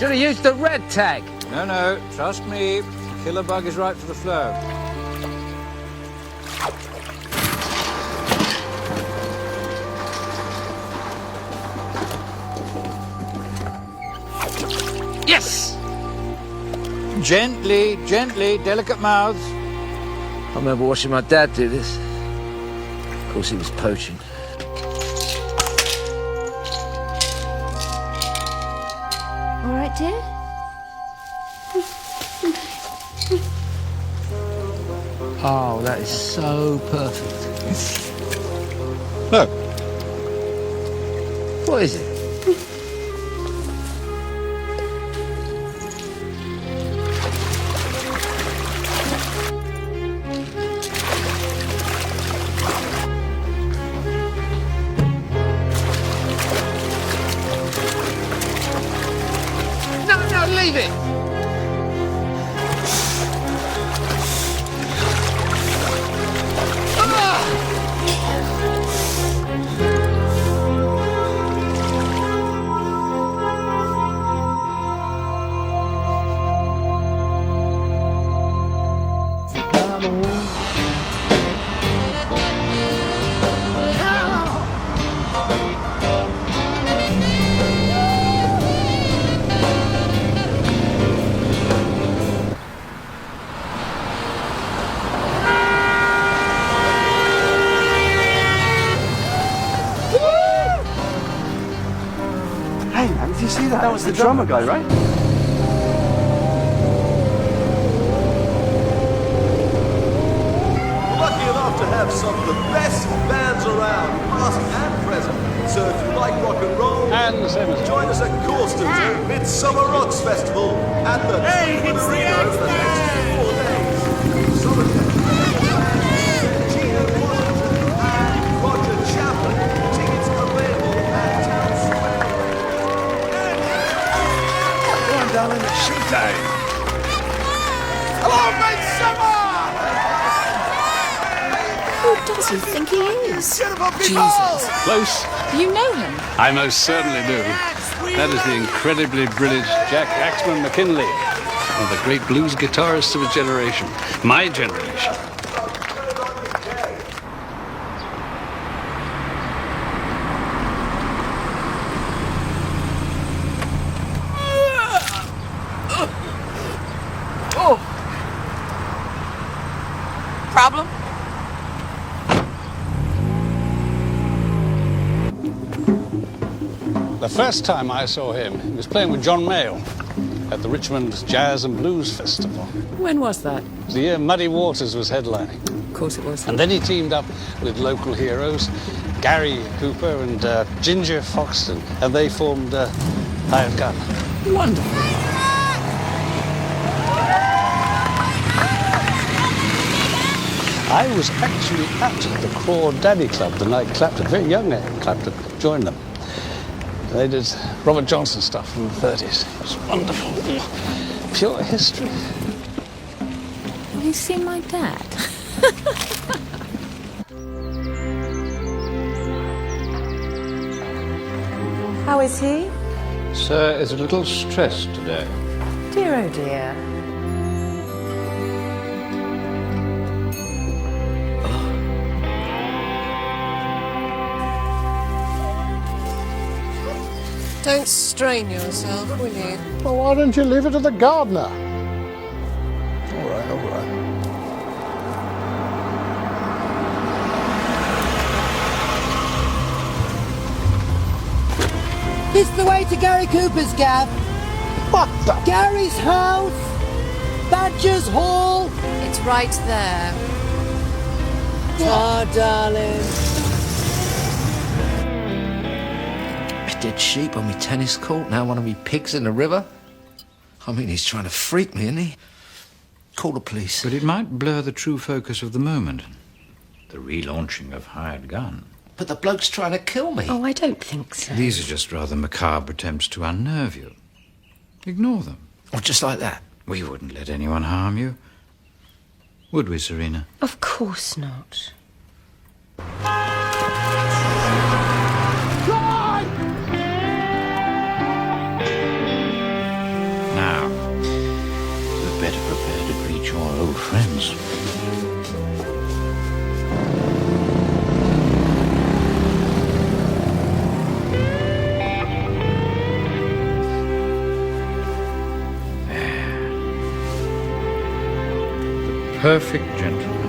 Should have used the red tag. No, trust me. Killer bug is right for the flow. Yes! Gently, delicate mouths. I remember watching my dad do this. Of course, he was poaching. All right, dear? Oh, that is so perfect. Look. What is it? No, leave it! Hey, man, did you see that? That was the drummer guy, right? We're lucky enough to have some of the best bands around, past and present. So if you like rock and roll, join us at Corstons at Midsomer Rocks Festival at the Clifton Arena over the next 4 days. Some of the Gina Washington and Roger Chaplin. Tickets available at Town Square. Go on, darling, it's showtime. Hello, Midsomer! Who does he think he is? Beautiful people! Jesus. Close. You know him? I most certainly do. That is the incredibly brilliant Jack Axeman McKinley, one of the great blues guitarists of his generation. My generation. Problem? The first time I saw him, he was playing with John Mayall at the Richmond Jazz and Blues Festival. When was that? The year Muddy Waters was headlining. Of course it was. And then he teamed up with local heroes, Gary Cooper and Ginger Foxton, and they formed Hired Gun. Wonderful. I was actually at the Crawdaddy Club the night Clapton, very young Clapton, joined them. They did Robert Johnson stuff from the 30s. It was wonderful. Pure history. Have you seen my dad? How is he? Sir is a little stressed today. Dear, oh dear. Don't strain yourself, will you? Well, why don't you leave it to the gardener? All right, all right. This is the way to Gary Cooper's, Gav. What the? Gary's house, Badger's Hall. It's right there. Ah, darling. A dead sheep on me tennis court, now one of me pigs in the river. I mean, he's trying to freak me, isn't he? Call the police. But it might blur the true focus of the moment. The relaunching of Hired Gun. But the bloke's trying to kill me. Oh, I don't think so. These are just rather macabre attempts to unnerve you. Ignore them. Or just like that. We wouldn't let anyone harm you. Would we, Serena? Of course not. perfect gentleman.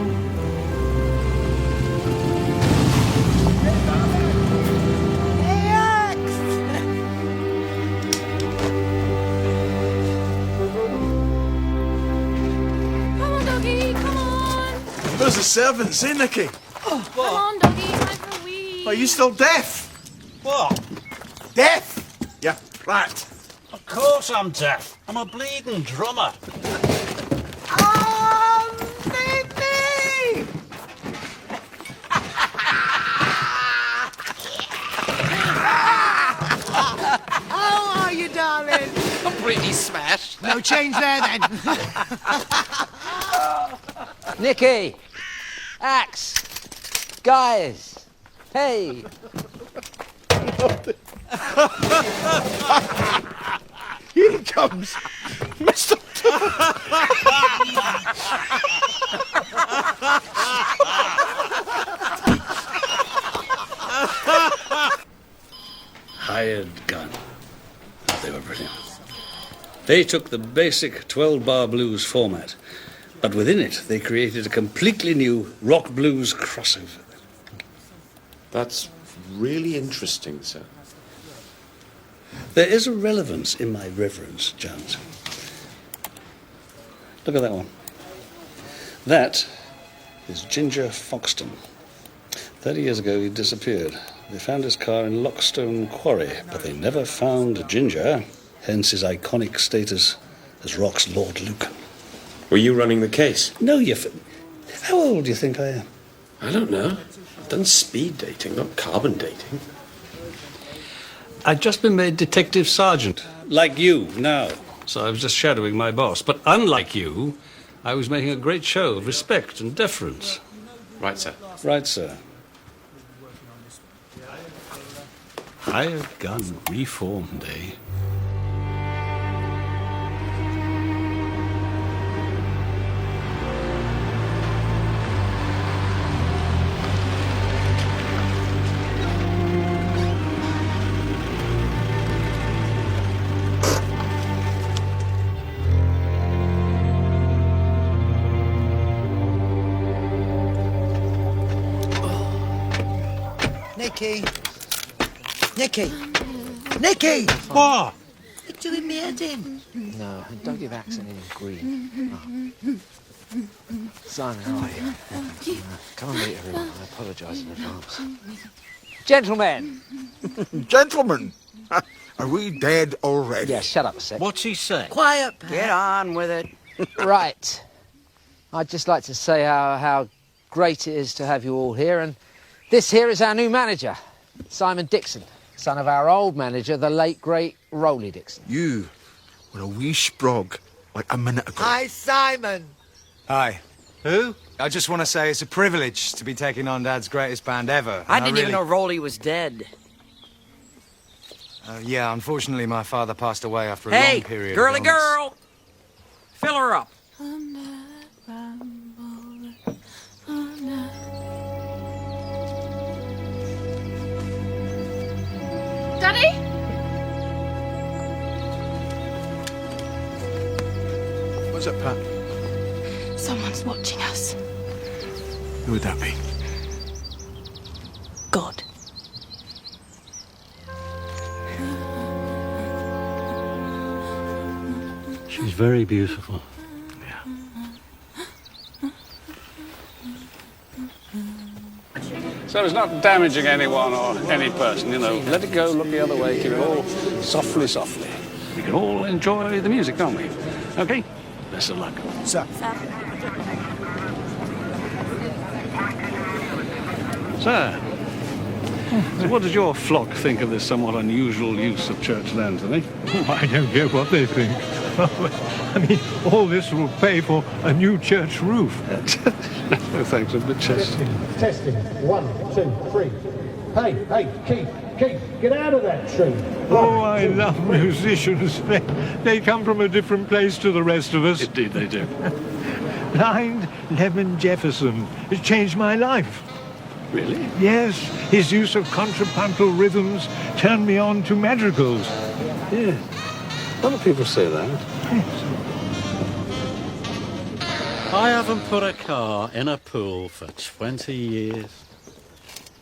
There's a servant, see, Nicky? Come on, doggy, time for a wee. Are you still deaf? What? Deaf? Yeah, right. Of course I'm deaf. I'm a bleeding drummer. Oh, Nicky! How are you, darling? Completely smashed. No change there, then. Nicky! Axe! Guys! Hey! Here he comes. Mr. Hired gun. They were brilliant. They took the basic 12-bar blues format, but within it they created a completely new rock blues crossover. That's really interesting, sir. There is a relevance in my reverence, Jones. Look at that one. That is Ginger Foxton. 30 years ago he disappeared. They found his car in Lockstone Quarry, but they never found Ginger, hence his iconic status as Rock's Lord Lucan. Were you running the case? No, How old do you think I am? I don't know. I've done speed dating, not carbon dating. I'd just been made detective sergeant, like you now. So I was just shadowing my boss. But unlike you, I was making a great show of respect and deference. Right, sir. Right, sir. Hired gun reformed, eh? Nicky! Nicky! Nicky! What? You're doing me head in. No, don't give Axeman any green. Oh. Simon, how are you? Come and meet everyone. I apologise in advance. Gentlemen! Gentlemen! Are we dead already? Yeah, shut up a sec. What's he say? Quiet, Pat. Get on with it. Right. I'd just like to say how great it is to have you all here, and this here is our new manager, Simon Dixon, son of our old manager, the late, great Rowley Dixon. You were a wee sprog like a minute ago. Hi, Simon. Hi. Who? I just want to say it's a privilege to be taking on Dad's greatest band ever. I didn't even know Rowley was dead. Yeah, unfortunately my father passed away after a long period of girly illness. girl! Fill her up. Daddy? What's up, Pat? Someone's watching us. Who would that be? God. She's very beautiful. So it's not damaging anyone or any person, you know. Let it go, look the other way, keep it all softly, softly. We can all enjoy the music, can't we? Okay? Best of luck. Sir. Sir, so what does your flock think of this somewhat unusual use of church lands, eh? I don't care what they think. I mean, all this will pay for a new church roof. No, thanks, a bit chesty. Testing. 1, 2, 3. Hey, Keith, get out of that tree. Oh, I love musicians. They come from a different place to the rest of us. Indeed they do. Blind Lemon Jefferson has changed my life. Really? Yes, his use of contrapuntal rhythms turned me on to madrigals. Yeah. A lot of people say that. Yes. I haven't put a car in a pool for 20 years.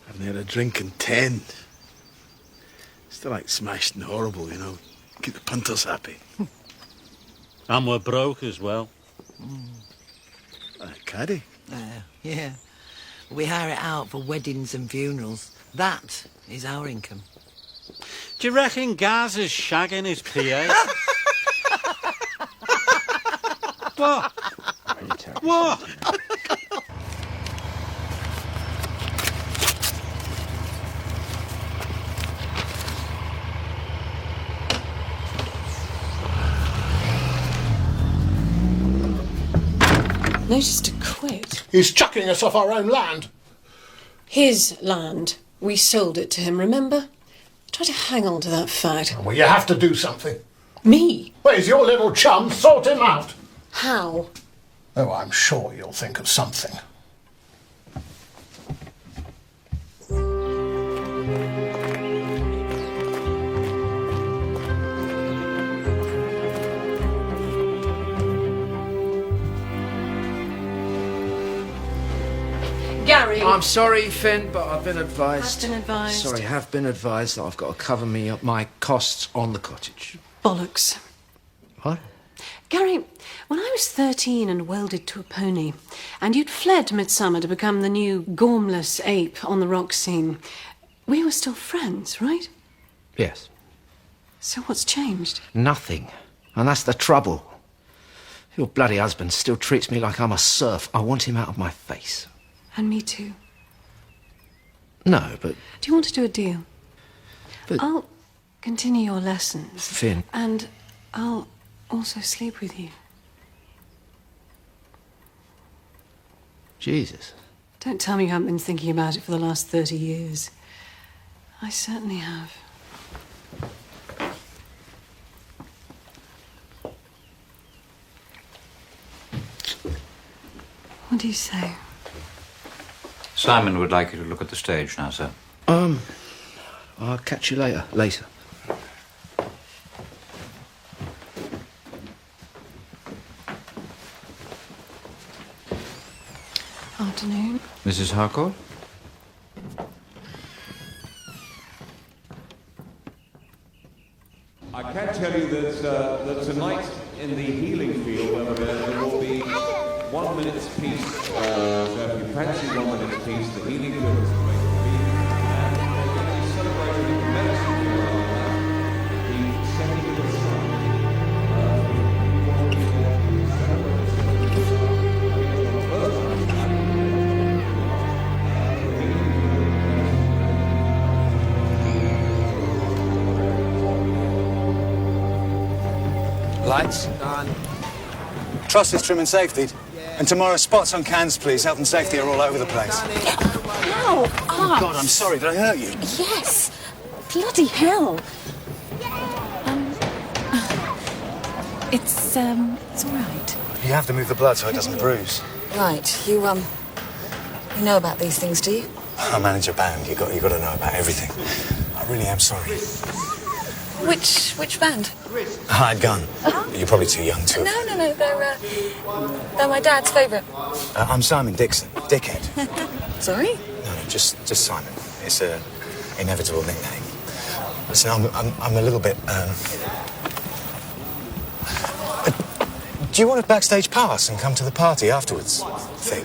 I haven't had a drink in 10. Still like smashed and horrible, you know. Keep the punters happy. And we're broke as well. Caddy. Yeah. We hire it out for weddings and funerals. That is our income. Do you reckon Gaz is shagging his PA? What? What? Notice to quit. He's chucking us off our own land. His land. We sold it to him, remember? Try to hang on to that fact. Well, you have to do something. Me? Well, he's your little chum. Sort him out. How? Oh, I'm sure you'll think of something. Gary. I'm sorry, Finn, but I've been advised. Have been advised. Sorry, have been advised that I've got to cover my costs on the cottage. Bollocks. What? Gary, when I was 13 and welded to a pony, and you'd fled Midsomer to become the new gormless ape on the rock scene, we were still friends, right? Yes. So what's changed? Nothing. And that's the trouble. Your bloody husband still treats me like I'm a serf. I want him out of my face. And me too. No, but... Do you want to do a deal? But... I'll continue your lessons. Finn. And I'll also sleep with you. Jesus. Don't tell me you haven't been thinking about it for the last 30 years. I certainly have. What do you say? Simon would like you to look at the stage now, sir. I'll catch you later. Afternoon. Mrs. Harcourt? I can tell you that tonight in the healing field there will be 1 minute's peace. So if you fancy 1 minute's peace, the healing field is going to be. And they're going to be celebrating the medicine the setting of the sun. Lights on. Trusses, trim and safety. And tomorrow, spots on cans, please. Health and safety are all over the place. Ow! Oh, God, I'm sorry. Did I hurt you? Yes! Bloody hell! It's all right. You have to move the blood so it doesn't bruise. Right, you know about these things, do you? I manage a band. You got to know about everything. I really am sorry. Which band? Hired gun. You're probably too young to. No, they're my dad's favourite. I'm Simon Dixon. Dickhead. Sorry? No, just Simon. It's a inevitable nickname. Listen, I'm a little bit. Do you want a backstage pass and come to the party afterwards? Thing.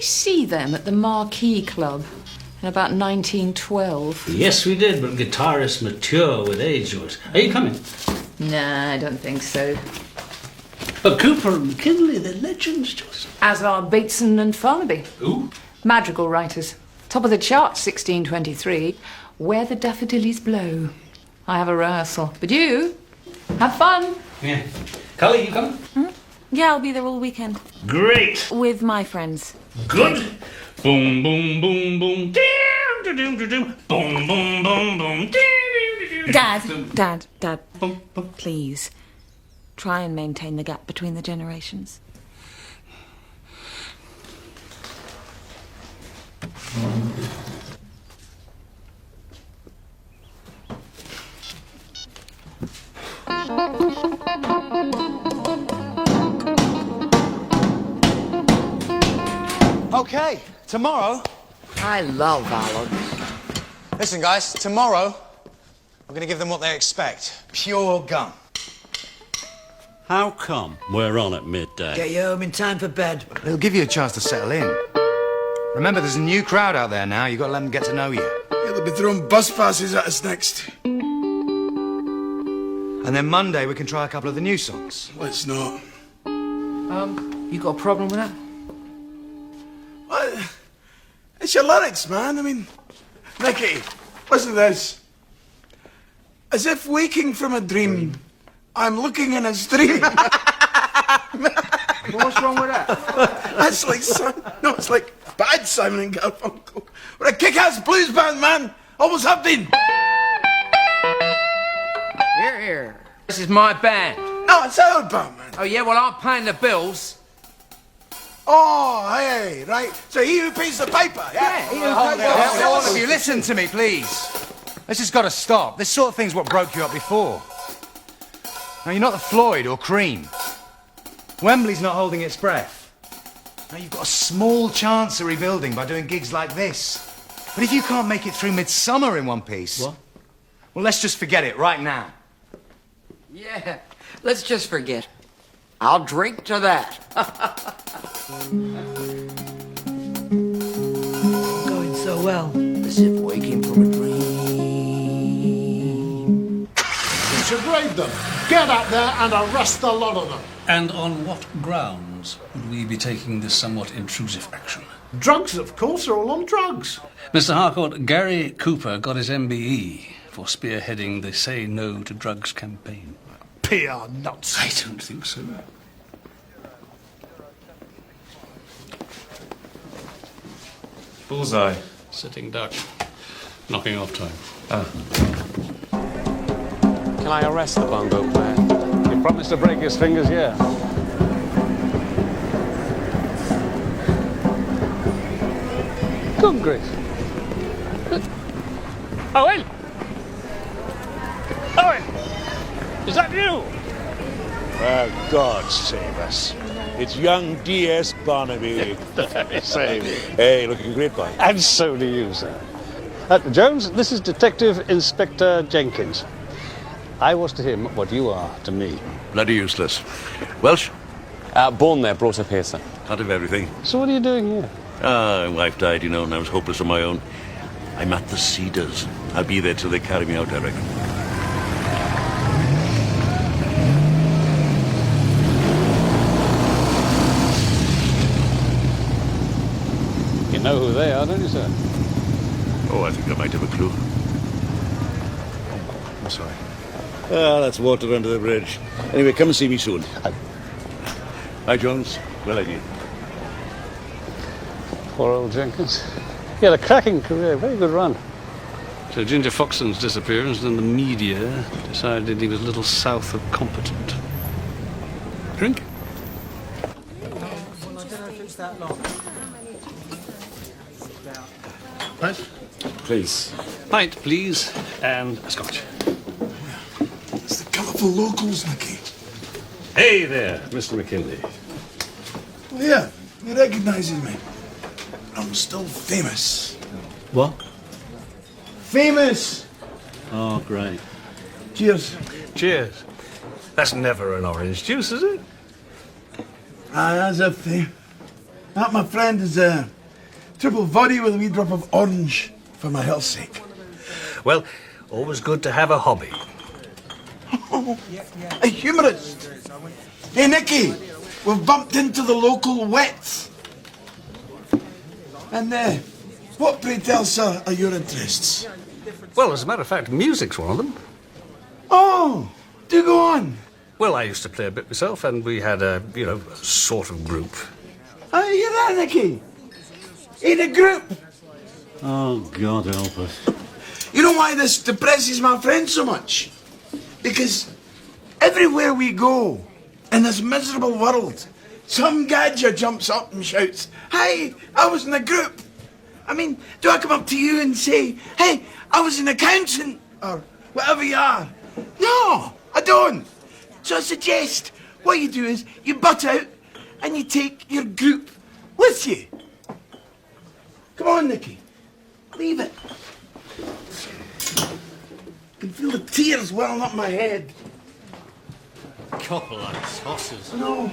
see them at the Marquee Club in about 1912? Yes, we did, but guitarists mature with age, George. Are you coming? Nah, I don't think so. But Cooper and McKinley, they're legends, George. As are Bateson and Barnaby. Who? Madrigal writers. Top of the charts, 1623. Where the daffodillies blow. I have a rehearsal. But you, have fun. Yeah. Cully, you coming? Yeah, I'll be there all weekend. Great. With my friends. Good. Boom, boom, boom, boom. Boom, boom, boom, boom. Dad, please. Try and maintain the gap between the generations. Okay, tomorrow... I love Alan. Listen, guys, tomorrow we're going to give them what they expect. Pure gun. How come we're on at midday? Get you home in time for bed. It'll give you a chance to settle in. Remember, there's a new crowd out there now. You've got to let them get to know you. Yeah, they'll be throwing bus passes at us next. And then Monday we can try a couple of the new songs. Let's not. You got a problem with that? What? It's your lyrics, man. I mean, Nicky, listen to this. As if waking from a dream, I'm looking in a stream. What's wrong with that? That's like it's like bad Simon and Garfunkel. We're a kick-ass blues band, man. Always have been. Here, here. This is my band. No, it's our band, man. Oh, yeah, well, I'm paying the bills. Oh, hey, right. So he who pays the piper, yeah? All of you, listen to me, please. This has got to stop. This sort of thing's what broke you up before. Now, you're not the Floyd or Cream. Wembley's not holding its breath. Now, you've got a small chance of rebuilding by doing gigs like this. But if you can't make it through Midsummer in one piece... What? Well, let's just forget it right now. Yeah, let's just forget. I'll drink to that. Going so well, as if waking from a dream. You should raid them. Get out there and arrest the lot of them. And on what grounds would we be taking this somewhat intrusive action? Drugs, of course, are all on drugs. Mr. Harcourt, Gary Cooper got his MBE for spearheading the Say No to Drugs campaign. PR nuts. I don't think so. Bullseye. Sitting duck. Knocking off time. Can I arrest the bongo player? You promised to break his fingers, yeah. Good grief. Owen! Owen! Is that you? God save us. It's young D.S. Barnaby. The very same. Hey, looking great, boy. And so do you, sir. Jones, this is Detective Inspector Jenkins. I was to him what you are to me. Bloody useless. Welsh? Born there, brought up here, sir. Out of everything. So what are you doing here? My wife died, you know, and I was hopeless on my own. I'm at the Cedars. I'll be there till they carry me out, I reckon. You know who they are, don't you, sir? Oh, I think I might have a clue. I'm sorry. That's water under the bridge. Anyway, come and see me soon. Hi, Jones. Well, I did. Poor old Jenkins. He had a cracking career, very good run. So Ginger Foxton's disappearance, and the media decided he was a little south of competent. Drink? Pint? Please. Pint, please, and a scotch. It's the colourful locals, Nicky. Hey there, Mr. McKinley. Yeah, he recognises me. I'm still famous. What? Famous! Oh, great. Cheers. Cheers. That's never an orange juice, is it? As if that my friend is Triple body with a wee drop of orange for my health's sake. Well, always good to have a hobby. A humorist. Hey, Nicky, we've bumped into the local wets. And what, pray tell, sir, are your interests? Well, as a matter of fact, music's one of them. Oh, do go on. Well, I used to play a bit myself, and we had a, sort of group. Oh, you hear that, Nicky? In a group. Oh, God help us. You know why this depresses my friend so much? Because everywhere we go in this miserable world, some gadger jumps up and shouts, "Hey, I was in a group." I mean, do I come up to you and say, "Hey, I was an accountant," or whatever you are? No, I don't. So I suggest what you do is you butt out and you take your group with you. Come on, Nicky. Leave it. I can feel the tears welling up my head. Couple of tosses. No.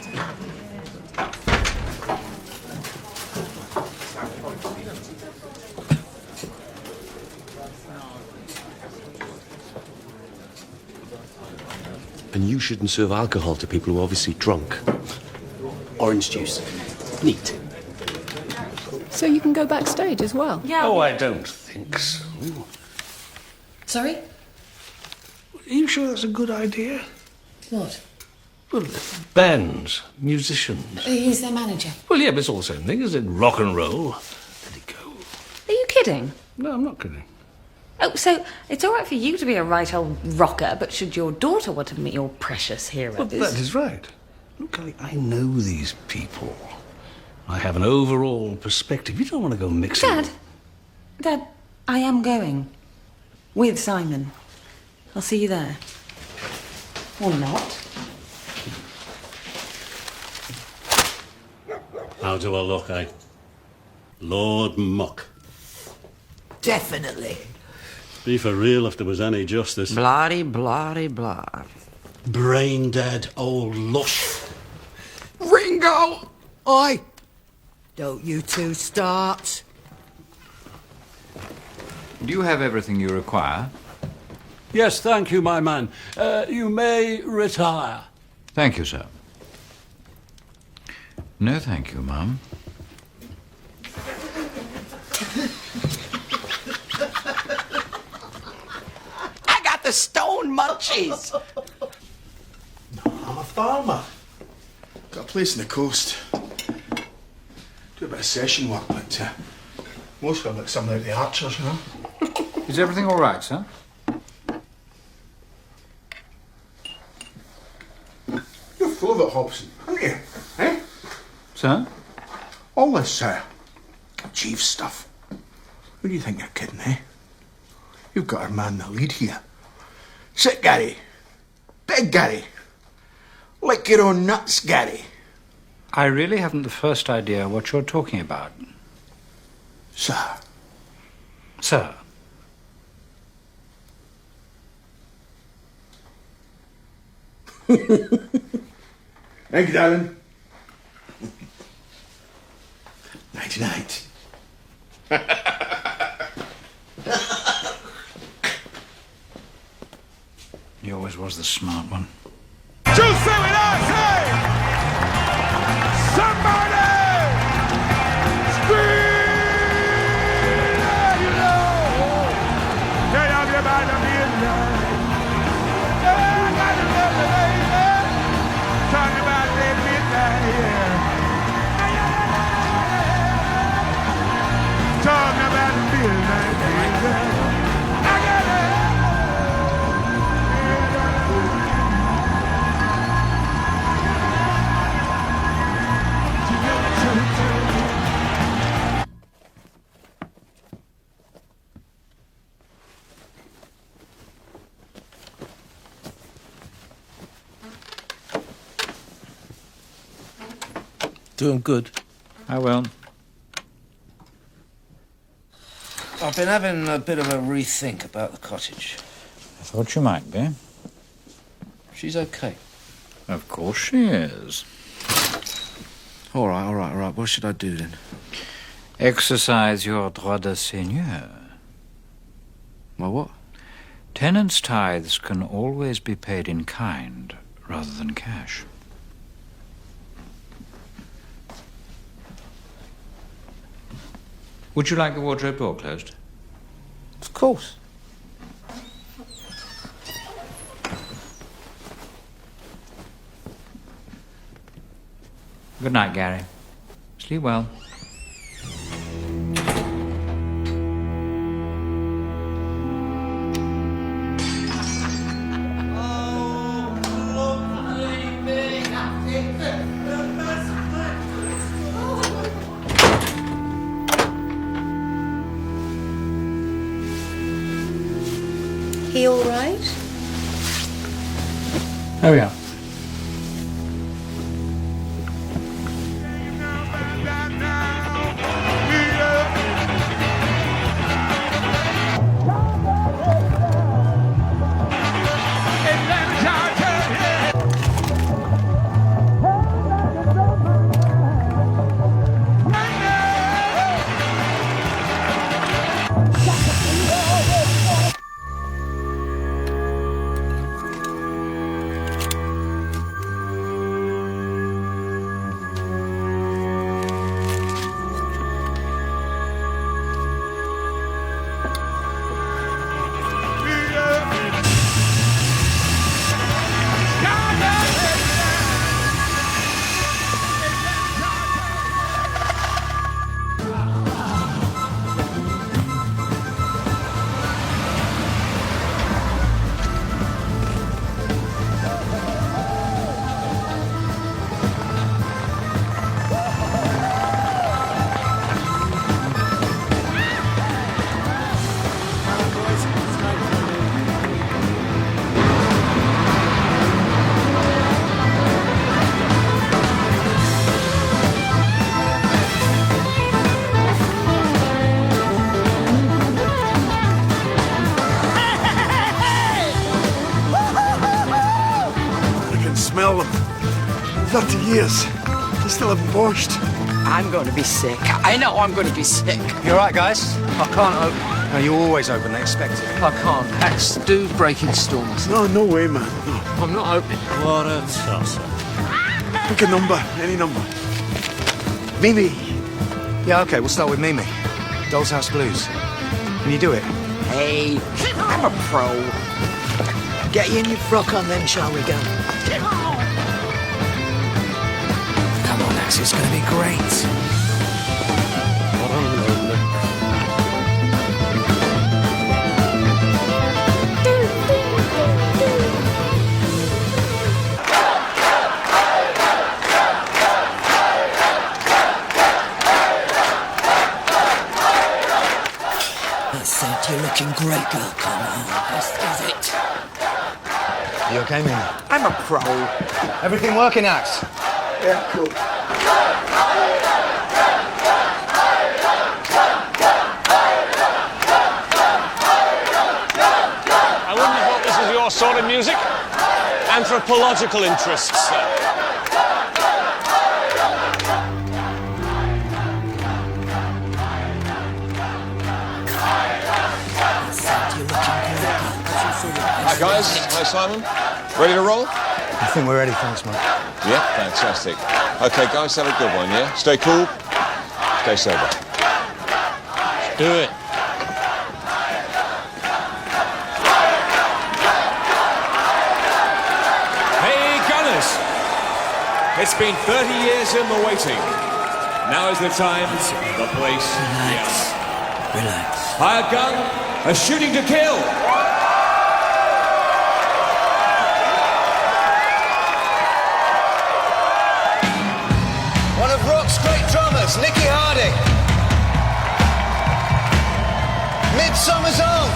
And you shouldn't serve alcohol to people who are obviously drunk. Orange juice. Neat. So you can go backstage as well? Yeah. Oh, I don't think so. Sorry? Are you sure that's a good idea? What? Well, bands, musicians. He's their manager. Well, yeah, but it's all the same thing, isn't it? Rock and roll. Are you kidding? No, I'm not kidding. Oh, so it's all right for you to be a right old rocker, but should your daughter want to meet your precious heroes? Well, that is right. Look, I know these people. I have an overall perspective. You don't want to go mixing. Dad, I am going. With Simon. I'll see you there. Or not. How do I look, eh? Lord Muck. Definitely. Be for real if there was any justice. Blah-de, blah-de, blah. Brain dead old lush. Ringo! Oi! Don't you two start. Do you have everything you require? Yes, thank you, my man. You may retire. Thank you, sir. No, thank you, Mum. I got the stone munchies. I'm a farmer. Got a place on the coast. Do a bit of session work, but most of it like something out the Archers, you know. Is everything all right, sir? You're full of it, Hobson, aren't you? Eh? Sir? All this chief stuff. Who do you think you're kidding, eh? You've got our man in the lead here. Sit, Gary. Big Gary. Lick your own nuts, Gary. I really haven't the first idea what you're talking about. Sir. Sir. Thank you, darling. Night-night. He always was the smart one. You see what I say? Somebody scream, you know. Get up here by the midnight. Yeah, I got to love the baby. Talking about that midnight, yeah. Talking about the midnight, baby. I got it. Doing good. I will. I've been having a bit of a rethink about the cottage. I thought you might be. She's okay. Of course she is. All right. What should I do then? Exercise your droit de seigneur. My what? Tenants' tithes can always be paid in kind rather than cash. Would you like the wardrobe door closed? Of course. Good night, Gary. Sleep well. He all right? There we are. Smell them. 30 years. They still haven't washed. I'm going to be sick. I know I'm going to be sick. You all right, guys? I can't open. No, you always open. They expect it. I can't. That's do breaking storms. No way, man. No. I'm not opening. What a tosser. Pick a number. Any number. Mimi. Yeah, okay, we'll start with Mimi. Doll's House Blues. Can you do it? Hey, I'm a pro. Get you in your frock on then, shall we go? Come on, Axe, it's going to be great. What a lonely. That's it, you're looking great, girl. Come on, this is it. You okay, Mimi? I'm a pro. Everything working, Axe? Yeah, cool. I wouldn't have thought this was your sort of music. Anthropological interests, sir. Hi guys, hi Simon. Ready to roll? I think we're ready, thanks, mate. Yeah, fantastic. Okay guys, have a good one, yeah? Stay cool, stay sober. Let's do it. Hey gunners! It's been 30 years in the waiting. Now is the time, the place. Relax. Relax. Hired gun, a shooting to kill. One of rock's great drummers, Nicky Harding. Midsommer's Own,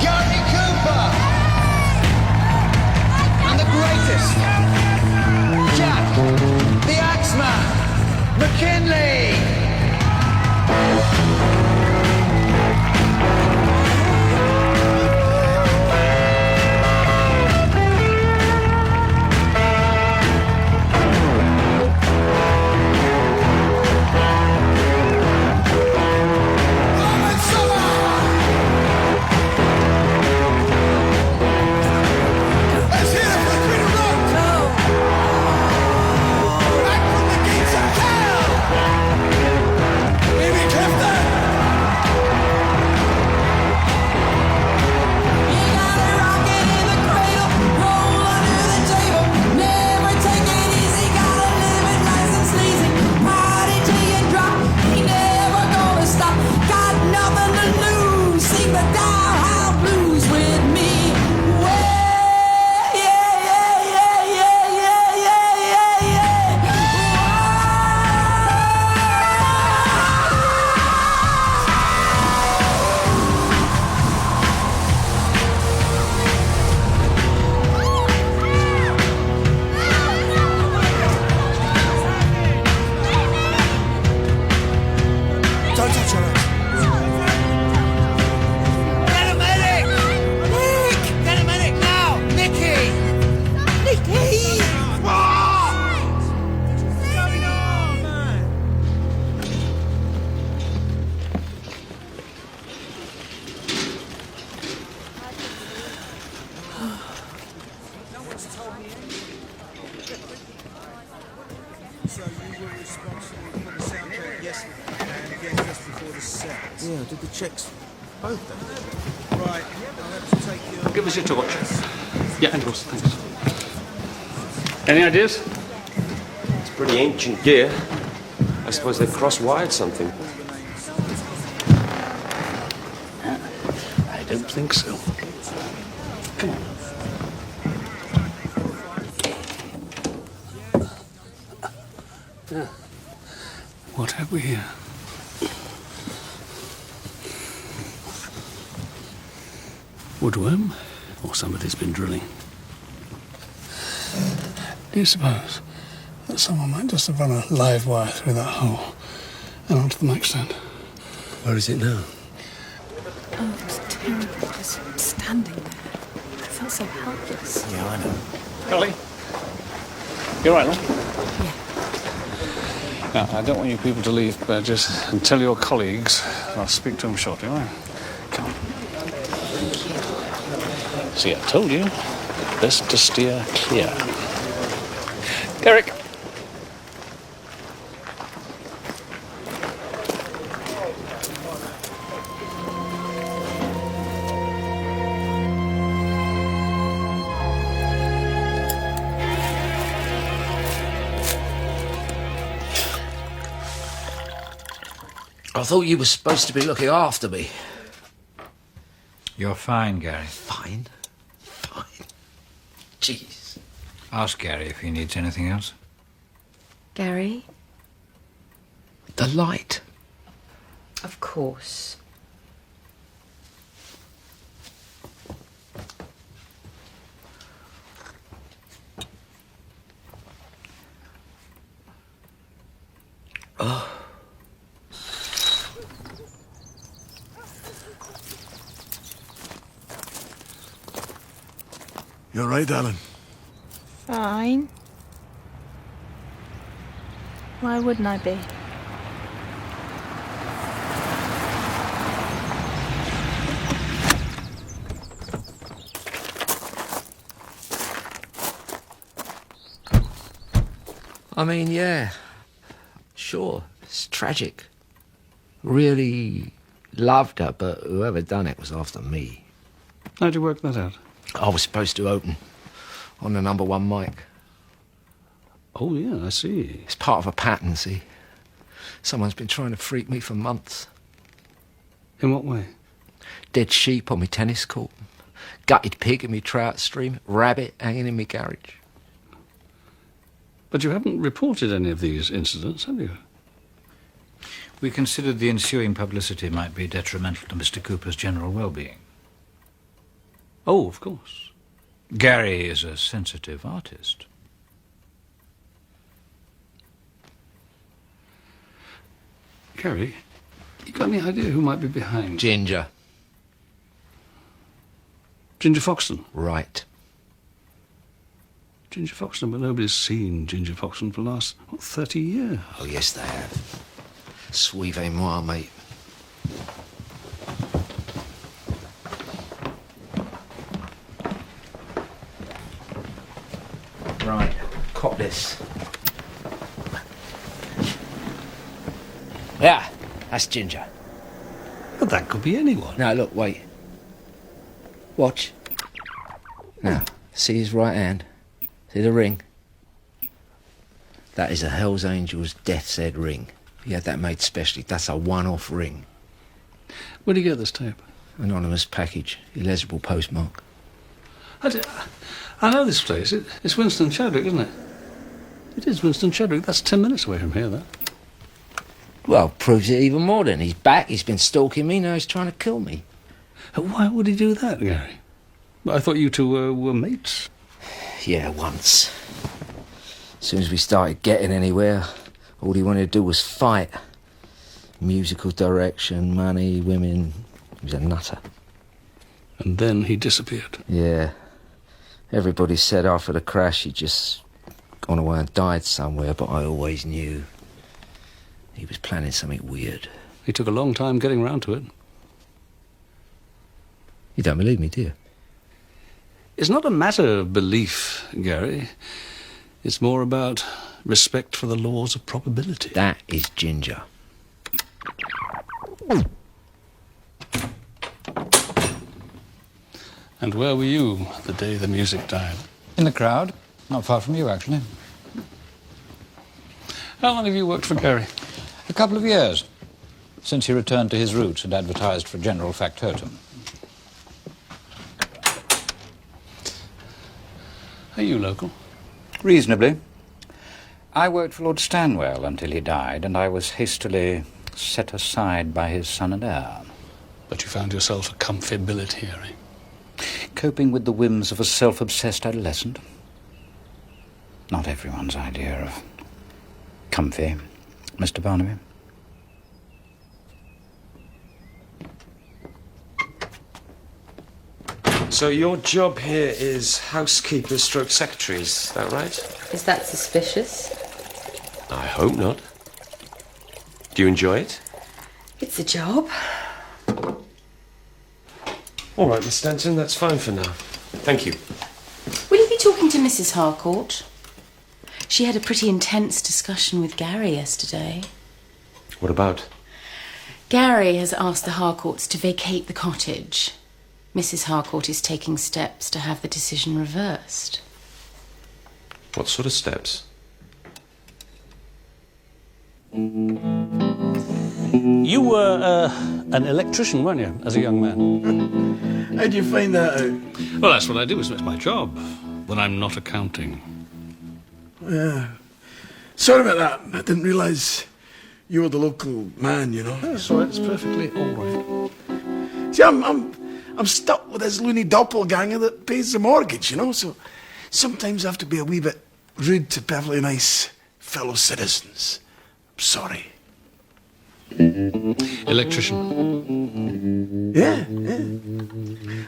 Gary Cooper. And the greatest, Jack, the Axeman, McKinley. So you were responsible for the sound check yesterday and again just before the set? Yeah, did the checks both days. Right, I'll have to take your... Give us your torch. Yeah, Angelis, thanks. Any ideas? It's pretty ancient gear. I suppose they've cross-wired something. I don't think so. Come on. What have we here? Woodworm? Or somebody's been drilling. Do you suppose that someone might just have run a live wire through that hole and onto the mic stand? Where is it now? Oh, it's terrible. Just standing there. I felt so helpless. Yeah, I know. Ellie? You all right, love? Now, I don't want you people to leave Burgess and tell your colleagues. I'll speak to them shortly, all right? Come on. See, I told you, best to steer clear. Derek. I thought you were supposed to be looking after me. You're fine, Gary. Fine? Fine. Jeez. Ask Gary if he needs anything else. Gary? The light. Of course. Oh. You're right, darling. Fine. Why wouldn't I be? I mean, yeah. Sure, it's tragic. Really loved her, but whoever done it was after me. How'd you work that out? I was supposed to open on the #1 mic. Oh, yeah, I see. It's part of a pattern, see? Someone's been trying to freak me for months. In what way? Dead sheep on my tennis court, gutted pig in my trout stream, rabbit hanging in my garage. But you haven't reported any of these incidents, have you? We considered the ensuing publicity might be detrimental to Mr. Cooper's general well-being. Oh, of course. Gary is a sensitive artist. Gary, you got any idea who might be behind? Ginger. Ginger Foxton? Right. Ginger Foxton, but nobody's seen Ginger Foxton for the last, 30 years. Oh, yes, they have. Suivez-moi, mate. Right, cop this. Yeah, that's Ginger. But that could be anyone. Now, look, wait. Watch. Now, see his right hand? See the ring? That is a Hell's Angels Death's Head ring. He had that made specially. That's a one-off ring. Where did you get this tape? Anonymous package. Illegible postmark. I know this place. It's Winston Chadwick, isn't it? It is Winston Chadwick. That's 10 minutes away from here, that. Well, proves it even more then. He's back, he's been stalking me, now he's trying to kill me. Why would he do that, Gary? I thought you two were mates. Yeah, once. As soon as we started getting anywhere, all he wanted to do was fight. Musical direction, money, women. He was a nutter. And then he disappeared. Yeah. Everybody said after the crash he'd just gone away and died somewhere, but I always knew he was planning something weird. He took a long time getting round to it. You don't believe me, do you? It's not a matter of belief, Gary. It's more about respect for the laws of probability. That is ginger. And where were you the day the music died? In the crowd. Not far from you, actually. How long have you worked for Gary? A couple of years. Since he returned to his roots and advertised for general factotum. Are you local? Reasonably. I worked for Lord Stanwell until he died, and I was hastily set aside by his son and heir. But you found yourself a comfy billet here, eh? Coping with the whims of a self-obsessed adolescent. Not everyone's idea of comfy, Mr. Barnaby. So your job here is housekeeper stroke secretary, is that right? Is that suspicious? I hope not. Do you enjoy it? It's a job. All right, Miss Stanton, that's fine for now. Thank you. Will you be talking to Mrs. Harcourt? She had a pretty intense discussion with Gary yesterday. What about? Gary has asked the Harcourts to vacate the cottage. Mrs. Harcourt is taking steps to have the decision reversed. What sort of steps? You were an electrician, weren't you, as a young man? How'd you find that out? Well, that's what I do. It's my job when I'm not accounting. Yeah. Sorry about that. I didn't realise you were the local man, you know. That's all right. It's perfectly all right. See, I'm stuck with this loony doppelganger that pays the mortgage, you know, so sometimes I have to be a wee bit rude to perfectly nice fellow citizens. I'm sorry. Electrician. Yeah.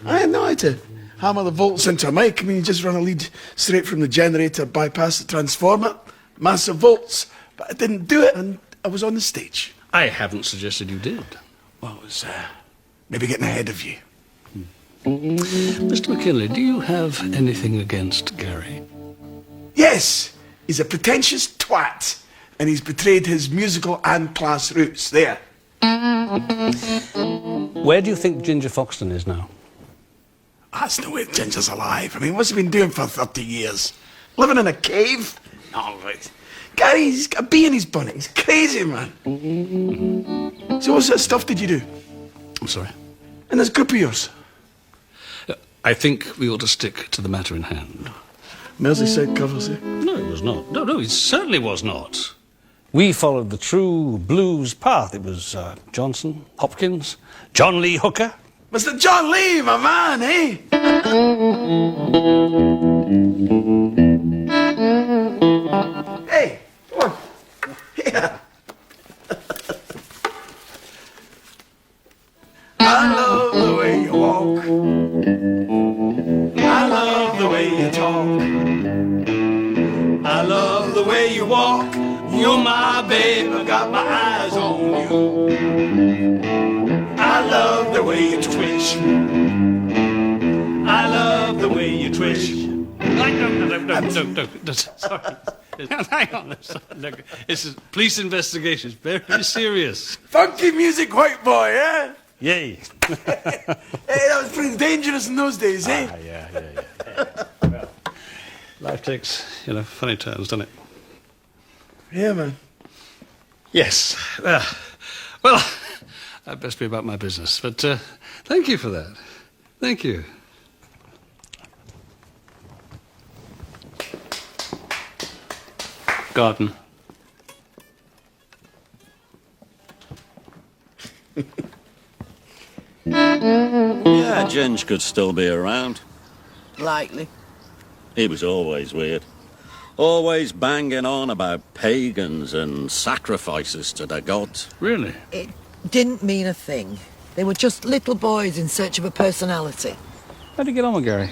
I know how to hammer the volts into a mic. I mean, you just run a lead straight from the generator, bypass the transformer, massive volts. But I didn't do it, and I was on the stage. I haven't suggested you did. Well, I was maybe getting ahead of you. Mr. McKinley, do you have anything against Gary? Yes, he's a pretentious twat, and he's betrayed his musical and class roots. There. Where do you think Ginger Foxton is now? That's no way Ginger's alive. I mean, what's he been doing for 30 years? Living in a cave? No, right. Gary's got a bee in his bonnet. He's crazy, man. So what sort of stuff did you do? I'm sorry? In this group of yours? I think we ought to stick to the matter in hand. Merseyside covers, eh? No, it was not. No, it certainly was not. We followed the true blues path. It was Johnson, Hopkins, John Lee Hooker. Mr. John Lee, my man, eh? Hey, come on. Here. I love the way you walk. I love the way you talk. I love the way you walk. You're my babe, I got my eyes on you. I love the way you twitch. I love the way you twitch. No, sorry. Hang on. Look, this is police investigation. It's very serious. Funky music, white boy, eh? Yay. Hey, that was pretty dangerous in those days, eh? Yeah. Well, life takes, funny turns, doesn't it? Yeah, man. Yes. Well, I'd best be about my business. But thank you for that. Thank you. Garden. Yeah, Ginge could still be around. Likely. He was always weird. Always banging on about pagans and sacrifices to the gods. Really? It didn't mean a thing. They were just little boys in search of a personality. How'd you get on with Gary?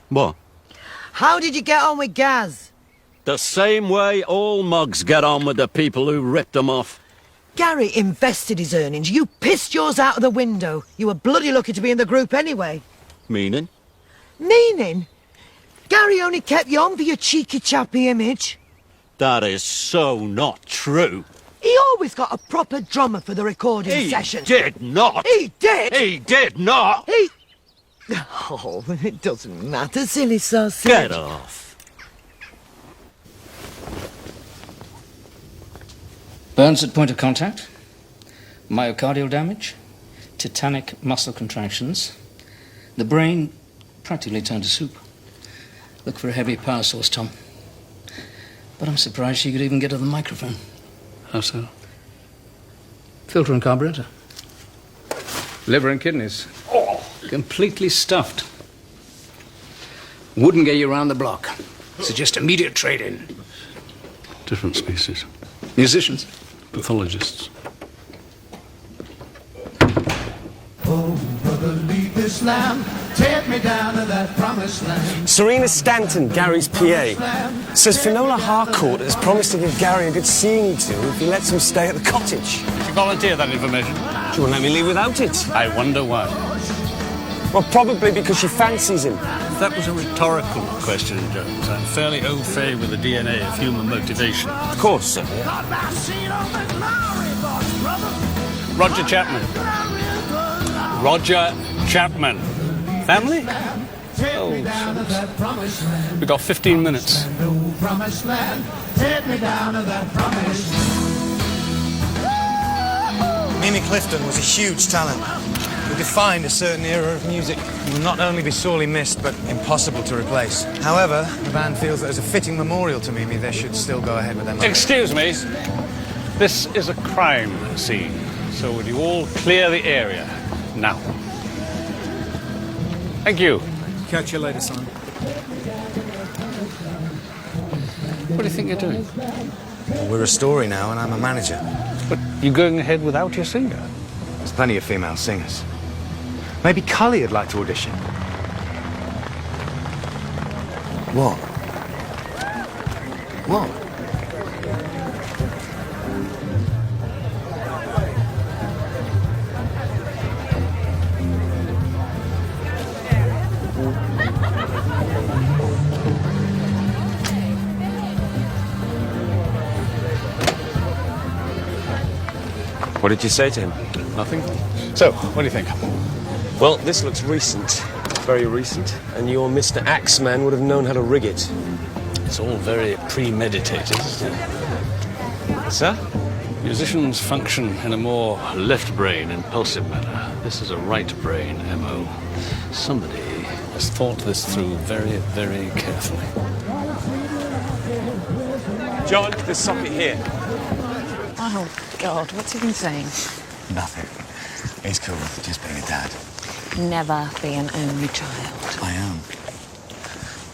What? How did you get on with Gaz? The same way all mugs get on with the people who ripped them off. Gary invested his earnings. You pissed yours out of the window. You were bloody lucky to be in the group anyway. Meaning? Meaning? Gary only kept you on for your cheeky chappy image. That is so not true. He always got a proper drummer for the recording session. He did not. He did. He did not. He... Oh, it doesn't matter, silly sausage. Get off. Burns at point of contact, myocardial damage, tetanic muscle contractions, the brain practically turned to soup. Look for a heavy power source, Tom. But I'm surprised she could even get to the microphone. How so? Filter and carburetor. Liver and kidneys. Completely stuffed. Wouldn't get you around the block. Suggest immediate trade-in. Different species. Musicians. Pathologists. Oh, brother, leave this land. Take me down to that promised land. Serena Stanton, Gary's PA, says Finola Harcourt has promised to give Gary a good seeing to if he lets him stay at the cottage. She volunteered that information. She won't let me leave without it. I wonder why. Well, probably because she fancies him. That was a rhetorical question, Jones. I'm fairly au fait with the DNA of human motivation. Of course, sir. Roger Chapman. Roger Chapman. Family? Oh, we got 15 minutes. Mimi Clifton was a huge talent who defined a certain era of music. He will not only be sorely missed, but impossible to replace. However, the band feels that as a fitting memorial to Mimi, they should still go ahead with their money. Excuse me. This is a crime scene, so would you all clear the area now? Thank you. Catch you later, son. What do you think you're doing? Well, we're a story now, and I'm a manager. But you're going ahead without your singer? There's plenty of female singers. Maybe Cully would like to audition. What? What? What did you say to him? Nothing. So, what do you think? Well, this looks recent. Very recent. And your Mr. Axeman would have known how to rig it. It's all very premeditated, isn't it? Sir? Musicians function in a more left-brain, impulsive manner. This is a right-brain MO. Somebody has thought this through very, very carefully. John, there's something here. Oh, God, what's he been saying? Nothing. He's cool with just being a dad. Never be an only child. I am.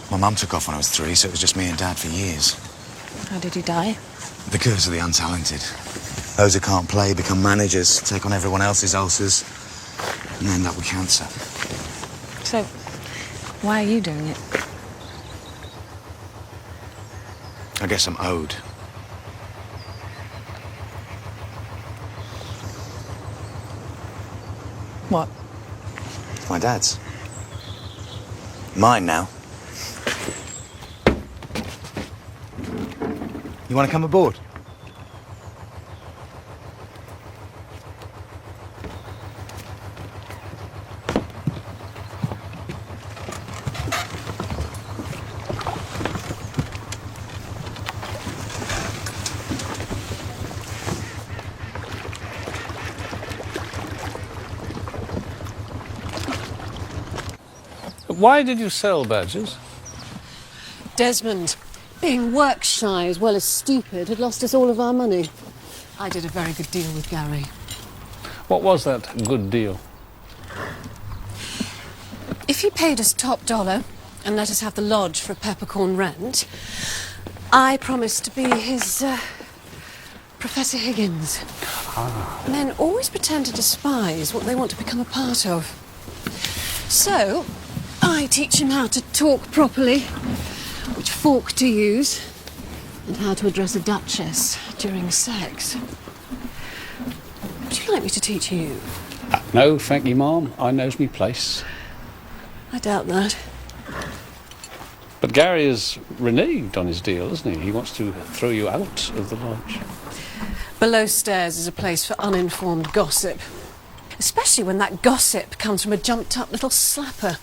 My mum took off when I was 3, so it was just me and Dad for years. How did he die? The curse of the untalented. Those who can't play become managers, take on everyone else's ulcers, and end up with cancer. So, why are you doing it? I guess I'm owed. What? My dad's. Mine now. You want to come aboard? Why did you sell badges? Desmond, being work-shy as well as stupid, had lost us all of our money. I did a very good deal with Gary. What was that good deal? If he paid us top dollar and let us have the lodge for a peppercorn rent, I promised to be his Professor Higgins. Men always pretend to despise what they want to become a part of. So, I teach him how to talk properly, which fork to use, and how to address a duchess during sex. Would you like me to teach you? No, thank you, Ma'am. I knows me place. I doubt that. But Gary is reneged on his deal, isn't he? He wants to throw you out of the lodge. Below stairs is a place for uninformed gossip. Especially when that gossip comes from a jumped-up little slapper.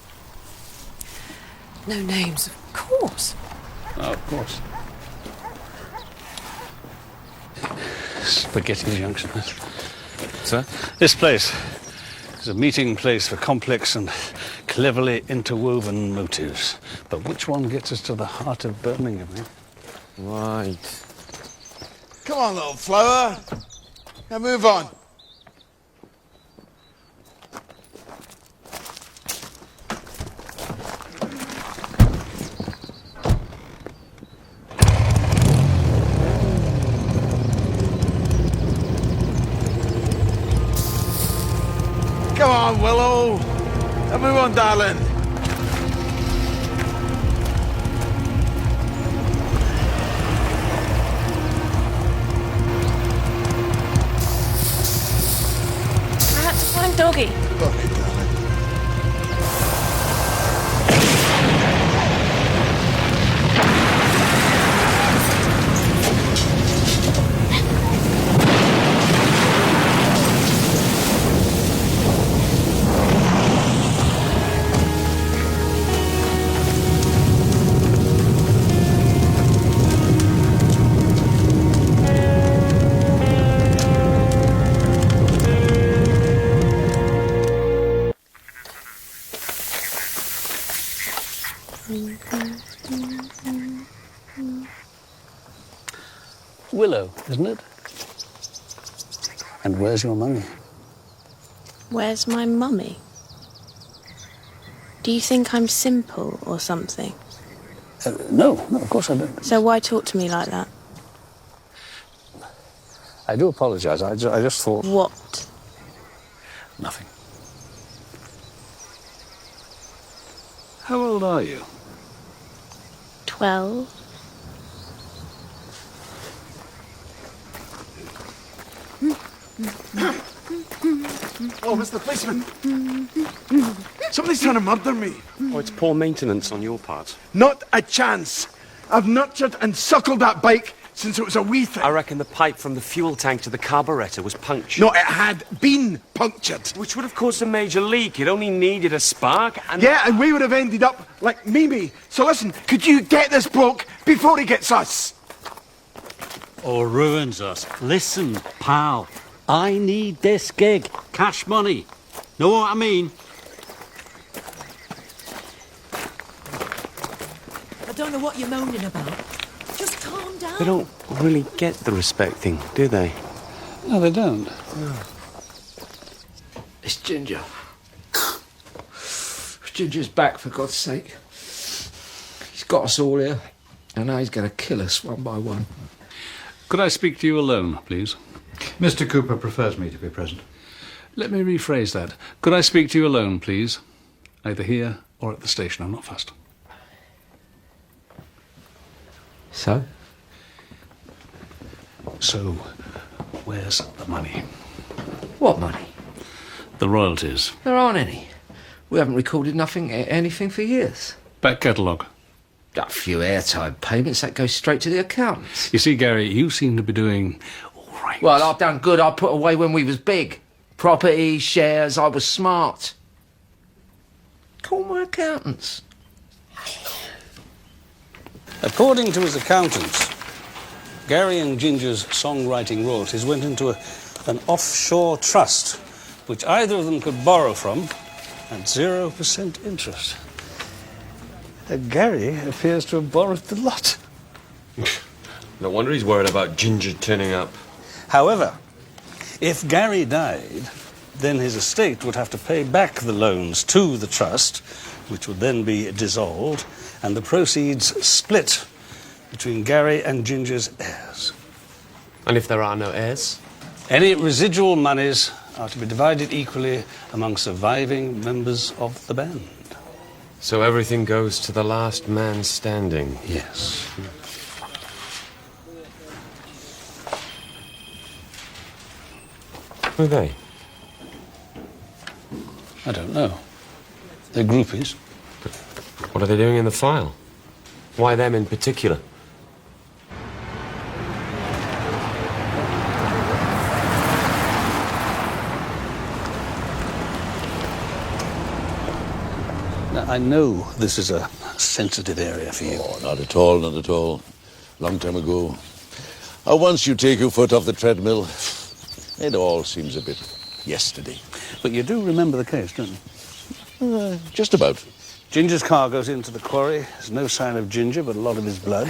No names, of course. Oh, of course. Spaghetti Junction. Sir? This place is a meeting place for complex and cleverly interwoven motives. But which one gets us to the heart of Birmingham, eh? Right. Come on, little flower. Now move on. Come on, Willow. Now move on, darling. I had to find Doggy. Okay, darling. Willow, isn't it? And where's your mummy? Where's my mummy? Do you think I'm simple or something? No, of course I don't. So why talk to me like that? I do apologise. I just thought... What? Nothing. How old are you? 12. Oh, Mr. Policeman. Somebody's trying to murder me. Oh, it's poor maintenance on your part. Not a chance. I've nurtured and suckled that bike since it was a wee thing. I reckon the pipe from the fuel tank to the carburettor was punctured. No, it had been punctured. Which would have caused a major leak. It only needed a spark and... Yeah, and we would have ended up like Mimi. So listen, could you get this bloke before he gets us? Or ruins us. Listen, pal. I need this gig. Cash money. Know what I mean? I don't know what you're moaning about. Just calm down. They don't really get the respect thing, do they? No, they don't. No. It's Ginger. Ginger's back, for God's sake. He's got us all here, and now he's going to kill us one by one. Could I speak to you alone, please? Mr. Cooper prefers me to be present. Let me rephrase that. Could I speak to you alone, please? Either here or at the station. I'm not fussed. So? So, where's the money? What money? The royalties. There aren't any. We haven't recorded anything for years. Back catalogue. A few airtime payments that go straight to the accountants. You see, Gary, you seem to be doing all right. Well, I've done good I put away when we was big. Property, shares, I was smart. Call my accountants. According to his accountants, Gary and Ginger's songwriting royalties went into an offshore trust, which either of them could borrow from at 0% interest. Gary appears to have borrowed the lot. No wonder he's worried about Ginger turning up. However, if Gary died, then his estate would have to pay back the loans to the trust, which would then be dissolved, and the proceeds split between Gary and Ginger's heirs. And if there are no heirs? Any residual monies are to be divided equally among surviving members of the band. So everything goes to the last man standing? Yes. Who are they? I don't know. They're groupies. But what are they doing in the file? Why them in particular? Now, I know this is a sensitive area for you. Oh, not at all, not at all. Long time ago. Once you take your foot off the treadmill, it all seems a bit yesterday. But you do remember the case, don't you? Just about. Ginger's car goes into the quarry. There's no sign of Ginger, but a lot of his blood.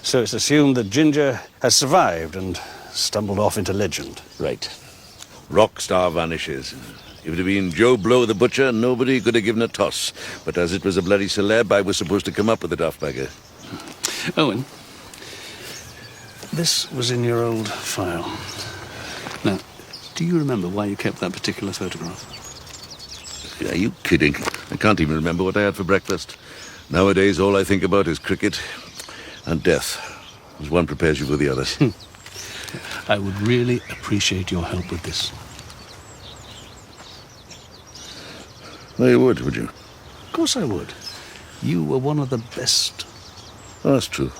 So it's assumed that Ginger has survived and stumbled off into legend. Right. Rockstar vanishes. If it had been Joe Blow the butcher, nobody could have given a toss. But as it was a bloody celeb, I was supposed to come up with the daft bagger. Owen, this was in your old file. Now, do you remember why you kept that particular photograph? Are you kidding? I can't even remember what I had for breakfast. Nowadays, all I think about is cricket and death, as one prepares you for the other. I would really appreciate your help with this. Well, you would you? Of course I would. You were one of the best. Oh, that's true.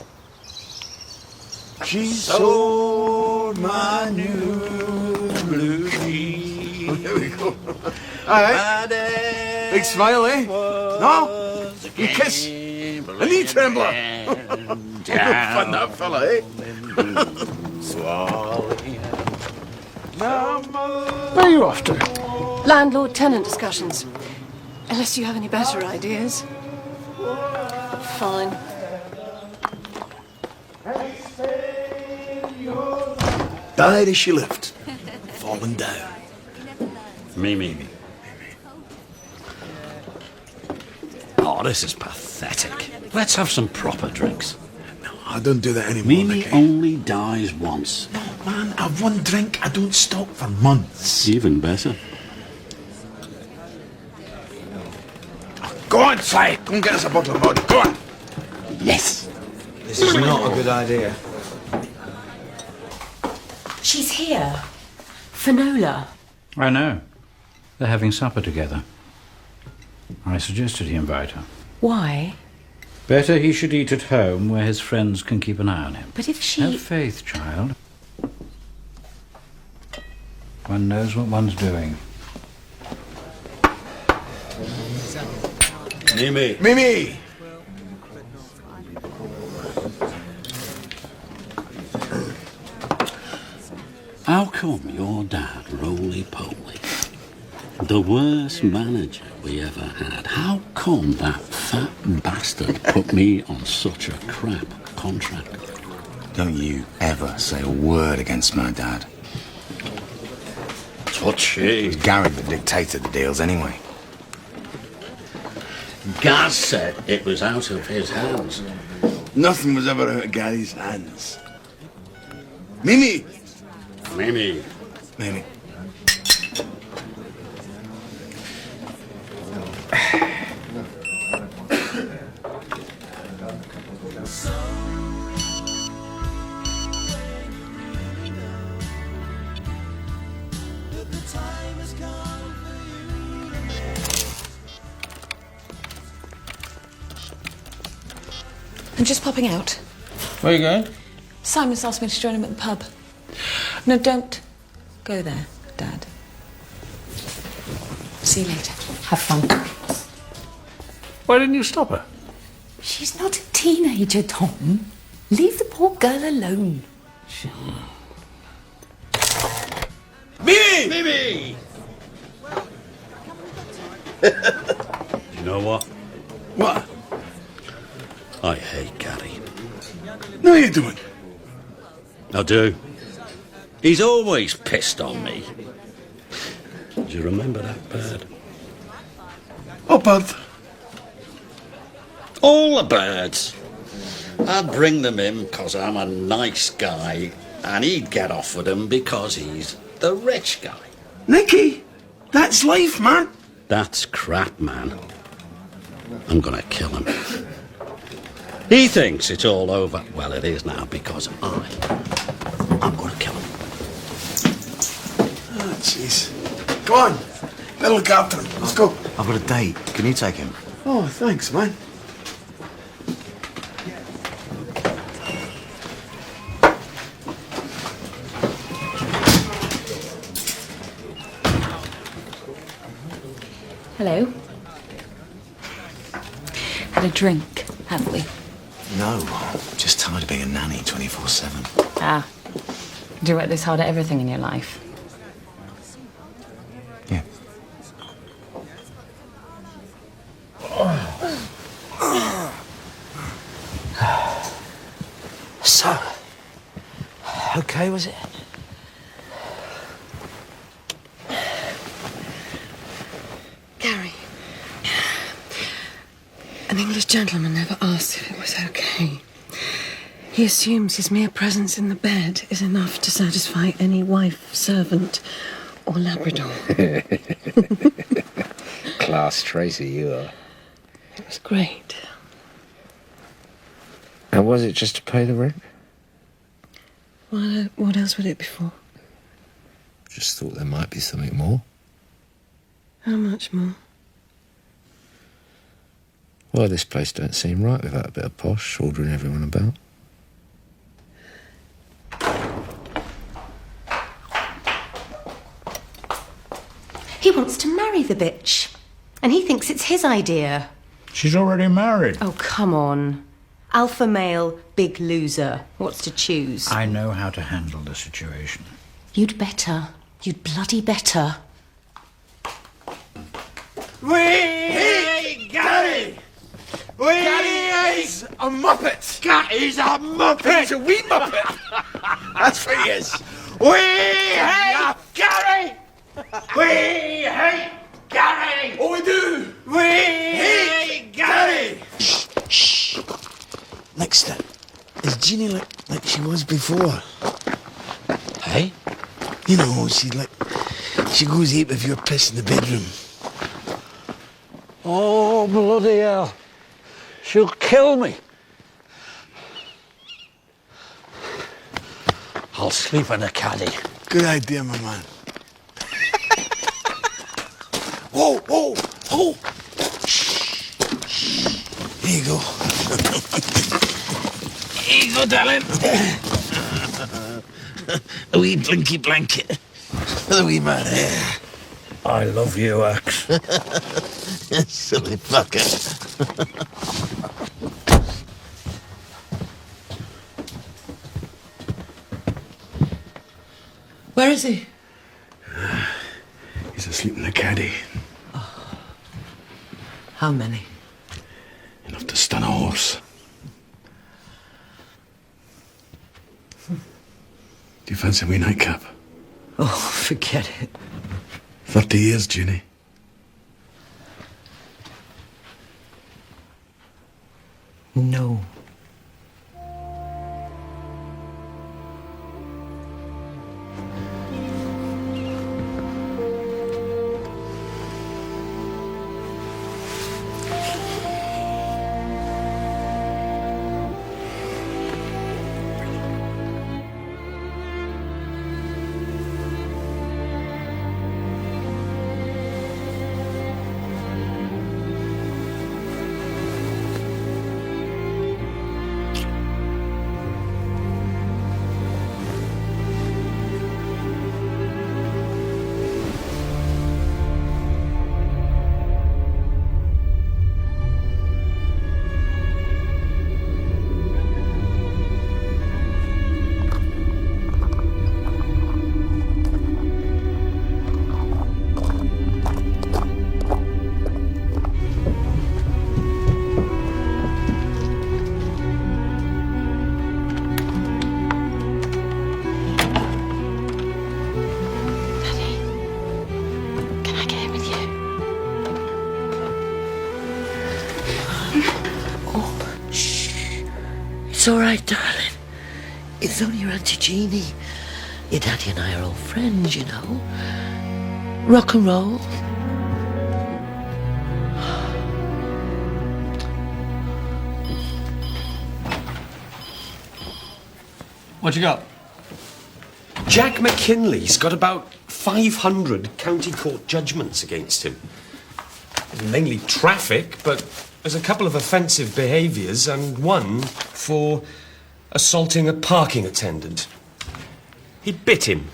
She sold my new blue jeans. There we go. All right. Big smile, eh? No? You kiss. A knee trembler. Fun, that fella, eh? Where are you off to? Landlord-tenant discussions. Unless you have any better ideas. Fine. Died as she lived. Falling down. Mimi. Oh, this is pathetic. Let's have some proper drinks. No, I don't do that anymore. Mimi Nicky. only dies once. No, man, I've one drink. I don't stop for months. Even better. Go on, Si. Go and get us a bottle of vodka. Go on. Yes. This is not a good idea. She's here. Finola. I know. They're having supper together. I suggested he invite her. Why? Better he should eat at home where his friends can keep an eye on him. But if she... Have faith, child. One knows what one's doing. Mimi. Mimi! How come your dad, roly-poly, the worst manager we ever had, how come that fat bastard put me on such a crap contract? Don't you ever say a word against my dad. Touchy. It was Gary that dictated the deals anyway. Gaz said it was out of his hands. Nothing was ever out of Gary's hands. Mimi! Mimi. Mimi. I'm just popping out. Where are you going? Simon's asked me to join him at the pub. No, don't go there, Dad. See you later. Have fun. Why didn't you stop her? She's not a teenager, Tom. Leave the poor girl alone. Mimi! Mimi! You know what? What? I hate Gary. No, you don't. I do. He's always pissed on me. Do you remember that bird? What bird? All the birds. I'd bring them in because I'm a nice guy, and he'd get off with them because he's the rich guy. Nicky, that's life, man. That's crap, man. I'm gonna kill him. He thinks it's all over. Well, it is now because I'm gonna kill him. Oh, jeez. Go on. Better look after him. Let's go. I've got a date. Can you take him? Oh, thanks, man. Hello. Had a drink, have we? No, just tired of being a nanny 24/7. Ah. Do you work this hard at everything in your life? Yeah. So, okay, was it? Gary, an English gentleman never asks if it was okay. He assumes his mere presence in the bed is enough to satisfy any wife, servant, or Labrador. Class Tracy, you are. It was great. And was it just to pay the rent? What else would it be for? Just thought there might be something more. How much more? Well, this place don't seem right without a bit of posh ordering everyone about. He wants to marry the bitch. And he thinks it's his idea. She's already married. Oh, come on. Alpha male, big loser. What's to choose? I know how to handle the situation. You'd better. You'd bloody better. Hey, Gary! Gary is a muppet! Gary's a muppet! He's a wee muppet! That's what he is! We hate Gary! We hate Gary! Oh, we do! We hate Gary! Shh! Next step. Is Jeannie like she was before? Hey? You know, she goes ape if you're piss in the bedroom. Oh, bloody hell. She'll kill me. I'll sleep in a caddy. Good idea, my man. Whoa, whoa, whoa! Shh. Here you go. Here you go, darling. A wee blinky blanket. The wee man. I love you, Axe. Silly fucker. Where is he? He's asleep in the caddy. Oh. How many? Enough to stun a horse. Do you fancy a wee nightcap? Oh, forget it. 30 years, Ginny. No. It's all right, darling. It's only your Auntie Jeannie. Your daddy and I are old friends, you know. Rock and roll. What you got? Jack McKinley's got about 500 county court judgments against him. Mainly traffic, but there's a couple of offensive behaviours and one for assaulting a parking attendant. He bit him.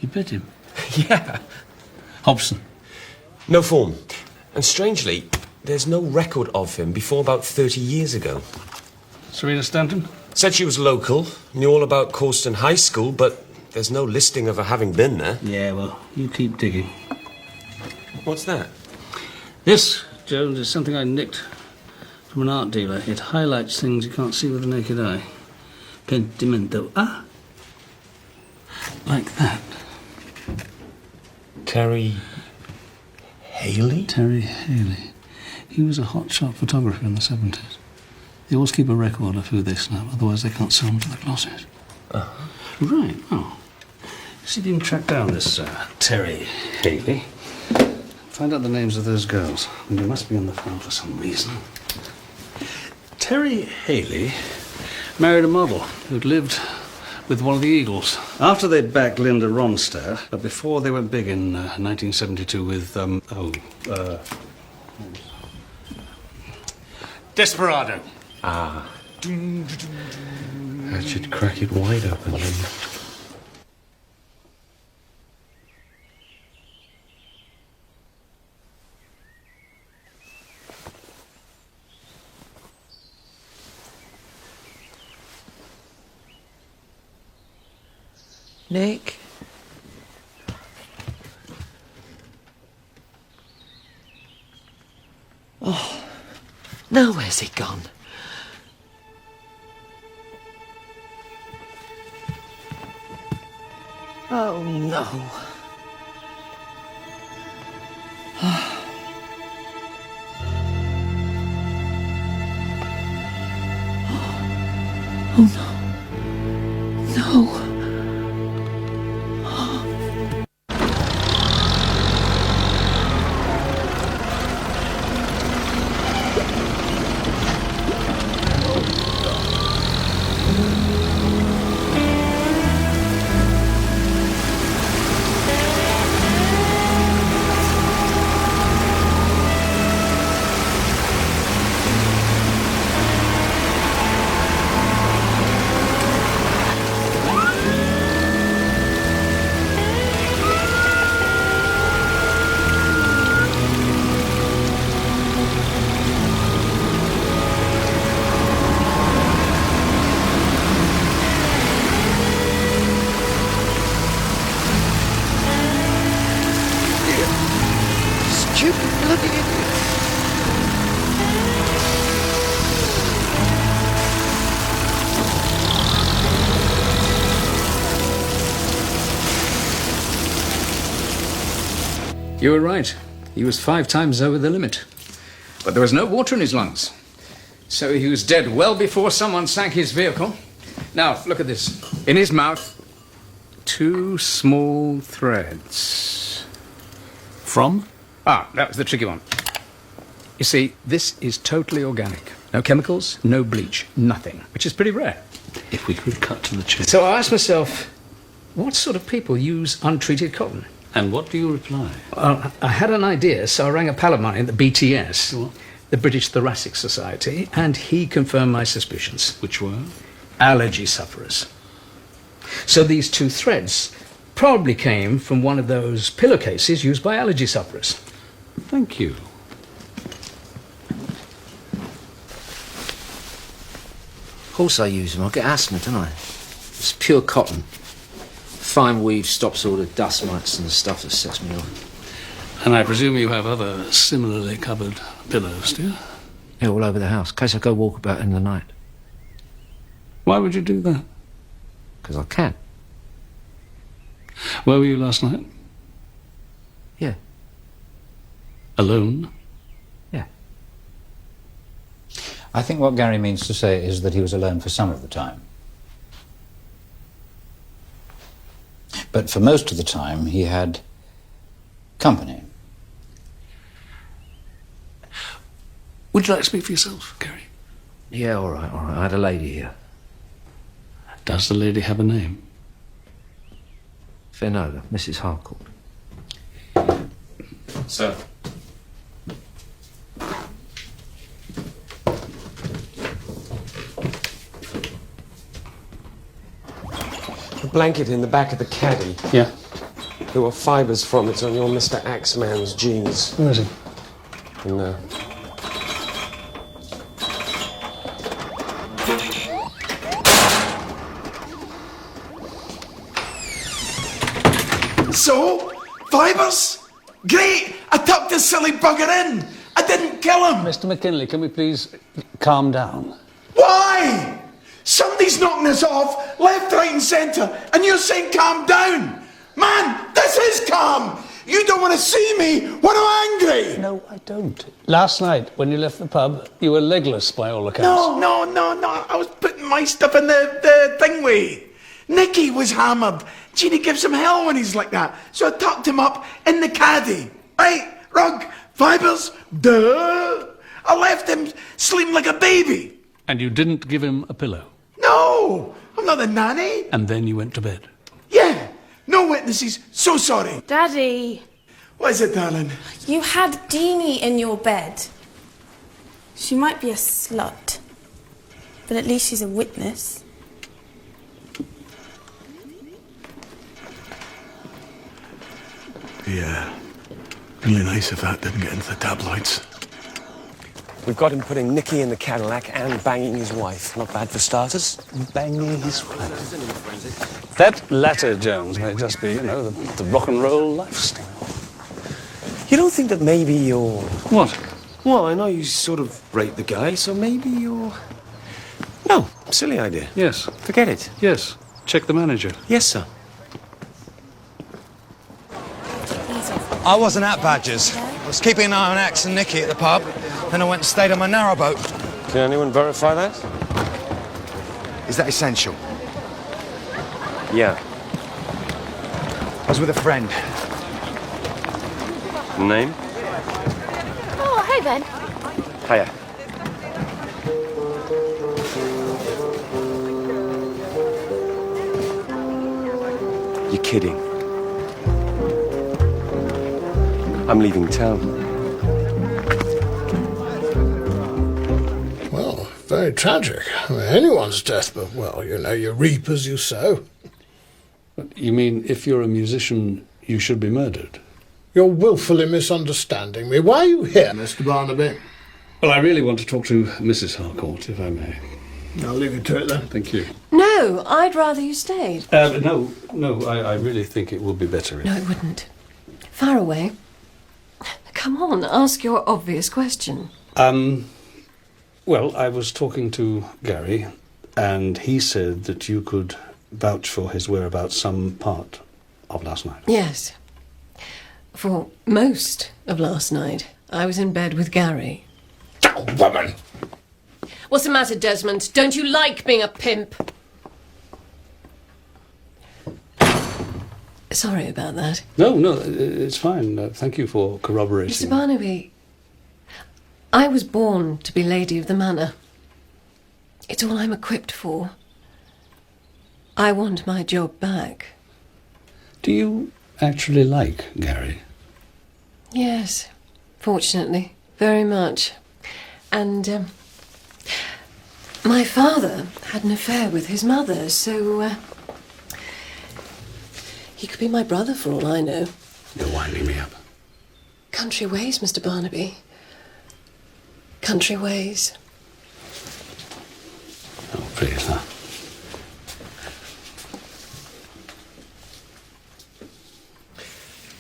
You bit him? Yeah. Hobson? No form. And strangely, there's no record of him before about 30 years ago. Serena Stanton? Said she was local, knew all about Corston High School, but there's no listing of her having been there. Yeah, well, you keep digging. What's that? This, Jones, is something I nicked from an art dealer. It highlights things you can't see with the naked eye. Pentimento. Ah! Like that. Terry Haley? Terry Haley. He was a hotshot photographer in the 70s. They always keep a record of who they snap, otherwise they can't sell them to the closet. Right, oh. See if you can track down this Terry Haley. Find out the names of those girls. And they must be on the phone for some reason. Terry Haley married a model who'd lived with one of the Eagles. After they'd backed Linda Ronstadt, but before they went big in 1972 with, Desperado. Ah. That should crack it wide open then. Nick? Oh, now where's he gone? Oh, no. Oh, no. No. You were right. He was 5 times over the limit. But there was no water in his lungs. So he was dead well before someone sank his vehicle. Now, look at this. In his mouth, 2 small threads. From? Ah, that was the tricky one. You see, this is totally organic. No chemicals, no bleach, nothing, which is pretty rare. If we could cut to the chase. So I asked myself, what sort of people use untreated cotton? And what do you reply? Well, I had an idea, so I rang a pal of mine at the BTS, the British Thoracic Society, and he confirmed my suspicions. Which were? Allergy sufferers. So these 2 threads probably came from one of those pillowcases used by allergy sufferers. Thank you. Of course I use them. I get asthma, don't I? It's pure cotton. Fine weave stops all the dust mites and the stuff that sets me off. And I presume you have other similarly covered pillows, do you? Yeah, all over the house, in case I go walk about in the night. Why would you do that? Because I can. Where were you last night? Yeah. Alone? Yeah. I think what Gary means to say is that he was alone for some of the time. But for most of the time, he had company. Would you like to speak for yourself, Gary? Yeah, all right. I had a lady here. Does the lady have a name? Finola, Mrs. Harcourt. Sir. The blanket in the back of the caddy. Yeah. There were fibres from it on your Mr. Axeman's jeans. Where is he? And, So, fibres? Great! I tucked this silly bugger in. I didn't kill him. Mr. McKinley, can we please calm down? Why? Somebody's knocking us off, left, right and centre, and you're saying calm down. Man, this is calm. You don't want to see me when I'm angry. No, I don't. Last night, when you left the pub, you were legless by all accounts. No. I was putting my stuff in the thingway. Nicky was hammered. Jeannie gives him hell when he's like that. So I tucked him up in the caddy. Right, rug, fibres, duh. I left him sleeping like a baby. And you didn't give him a pillow? No, I'm not the nanny. And then you went to bed? Yeah, no witnesses, so sorry. Daddy. What is it, darling? You had Deanie in your bed. She might be a slut, but at least she's a witness. Yeah, really nice if that didn't get into the tabloids. We've got him putting Nicky in the Cadillac and banging his wife. Not bad for starters. Banging his wife. That latter, Jones, may just be, the rock and roll lifestyle. You don't think that maybe you're... What? Well, I know you sort of rate the guy, so maybe you're... No, silly idea. Yes. Forget it. Yes. Check the manager. Yes, sir. I wasn't at Badger's. I was keeping an eye on Axe and Nicky at the pub. Then I went and stayed on my narrowboat. Can anyone verify that? Is that essential? Yeah. I was with a friend. Name? Oh, hey, Ben. Hiya. You're kidding. I'm leaving town. Well, very tragic. Anyone's death, but, well, you reap as you sow. You mean if you're a musician, you should be murdered? You're willfully misunderstanding me. Why are you here, Mr. Barnaby? Well, I really want to talk to Mrs. Harcourt, if I may. I'll leave you to it then. Thank you. No, I'd rather you stayed. No, I really think it would be better if... No, it wouldn't. Far away. Come on, ask your obvious question. Well, I was talking to Gary, and he said that you could vouch for his whereabouts some part of last night. Yes. For most of last night, I was in bed with Gary. Oh, woman! What's the matter, Desmond? Don't you like being a pimp? Sorry about that. No, it's fine. Thank you for corroborating. Mr. Barnaby, I was born to be Lady of the Manor. It's all I'm equipped for. I want my job back. Do you actually like Gary? Yes, fortunately, very much. And my father had an affair with his mother, so he could be my brother for all I know. You're winding me up. Country ways, Mr. Barnaby. Country ways. Oh, please, huh?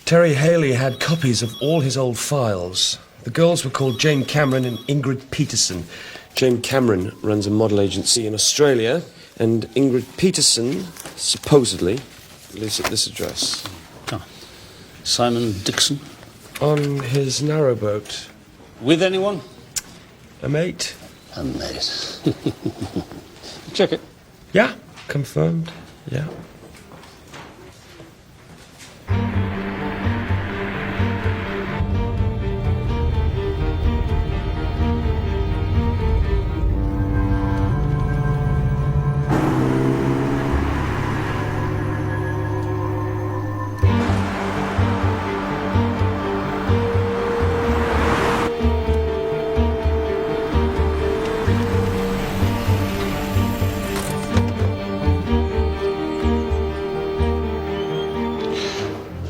Terry Haley had copies of all his old files. The girls were called Jane Cameron and Ingrid Peterson. Jane Cameron runs a model agency in Australia, and Ingrid Peterson, supposedly, lives at this address. Oh. Simon Dixon? On his narrowboat. With anyone? A mate. A mate. Check it. Yeah, confirmed. Yeah.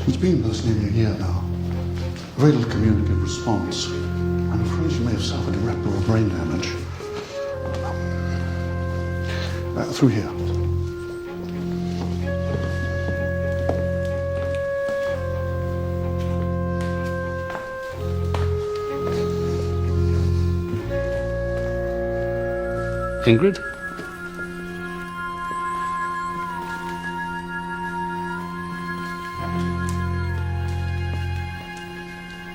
It's been most nearly a year now. Very little communicative response. have suffered irreparable brain damage. Through here. Ingrid?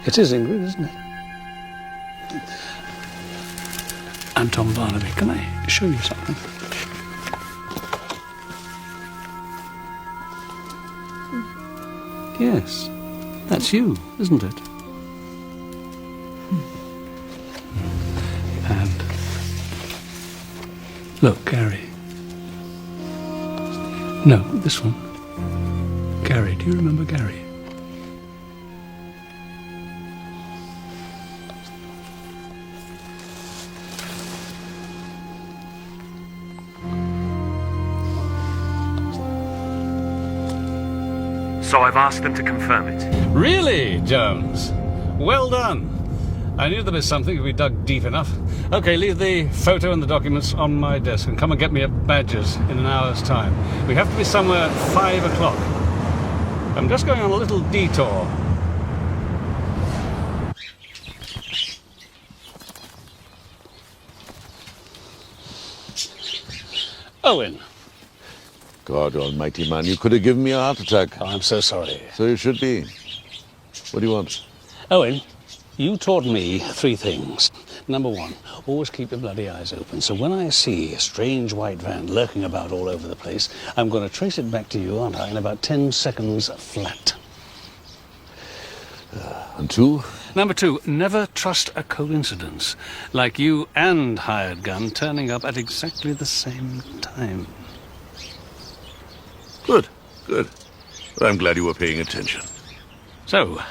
It is Ingrid, isn't it? I'm Tom Barnaby. Can I show you something? Yes, that's you, isn't it? And look, Gary. No, this one. Gary, do you remember Gary? So I've asked them to confirm it. Really, Jones? Well done. I knew there was something if we dug deep enough. Okay, leave the photo and the documents on my desk and come and get me at Badger's in an hour's time. We have to be somewhere at 5 o'clock. I'm just going on a little detour. Owen. God almighty, man, you could have given me a heart attack. Oh, I'm so sorry. So you should be. What do you want? Owen, you taught me 3 things. Number 1, always keep your bloody eyes open. So when I see a strange white van lurking about all over the place, I'm going to trace it back to you, aren't I, in about 10 seconds flat. And 2? Number 2, never trust a coincidence. Like you and Hired Gun turning up at exactly the same time. Good, good. Well, I'm glad you were paying attention. So,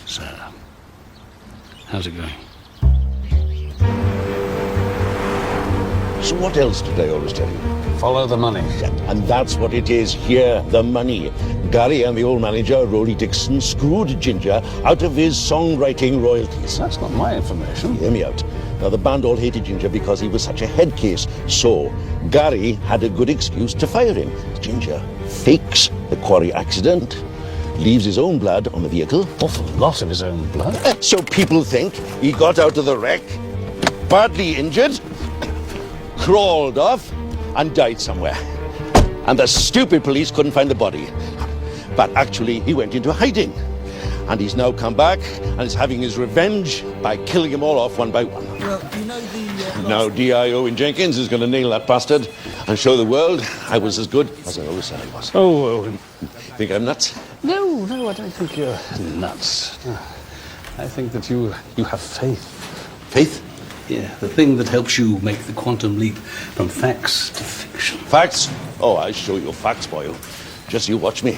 sir, how's it going? So what else did I always tell you? Follow the money. And that's what it is here, the money. Gary and the old manager, Rolly Dixon, screwed Ginger out of his songwriting royalties. That's not my information. Hear me out. Now, the band all hated Ginger because he was such a head case. So, Gary had a good excuse to fire him. Ginger fakes the quarry accident, leaves his own blood on the vehicle. Awful lot of his own blood. So people think he got out of the wreck, badly injured, crawled off, and died somewhere. And the stupid police couldn't find the body. But actually, he went into hiding. And he's now come back and is having his revenge by killing them all off one by one. Well, you know the... Now D.I.O. in Jenkins is going to nail that bastard and show the world I was as good as I always said I was. Oh, Owen. Think I'm nuts? No, I don't think you're nuts. I think that you have faith. Faith? Yeah, the thing that helps you make the quantum leap from facts to fiction. Facts? Oh, I'll show you facts, boy. Just you watch me.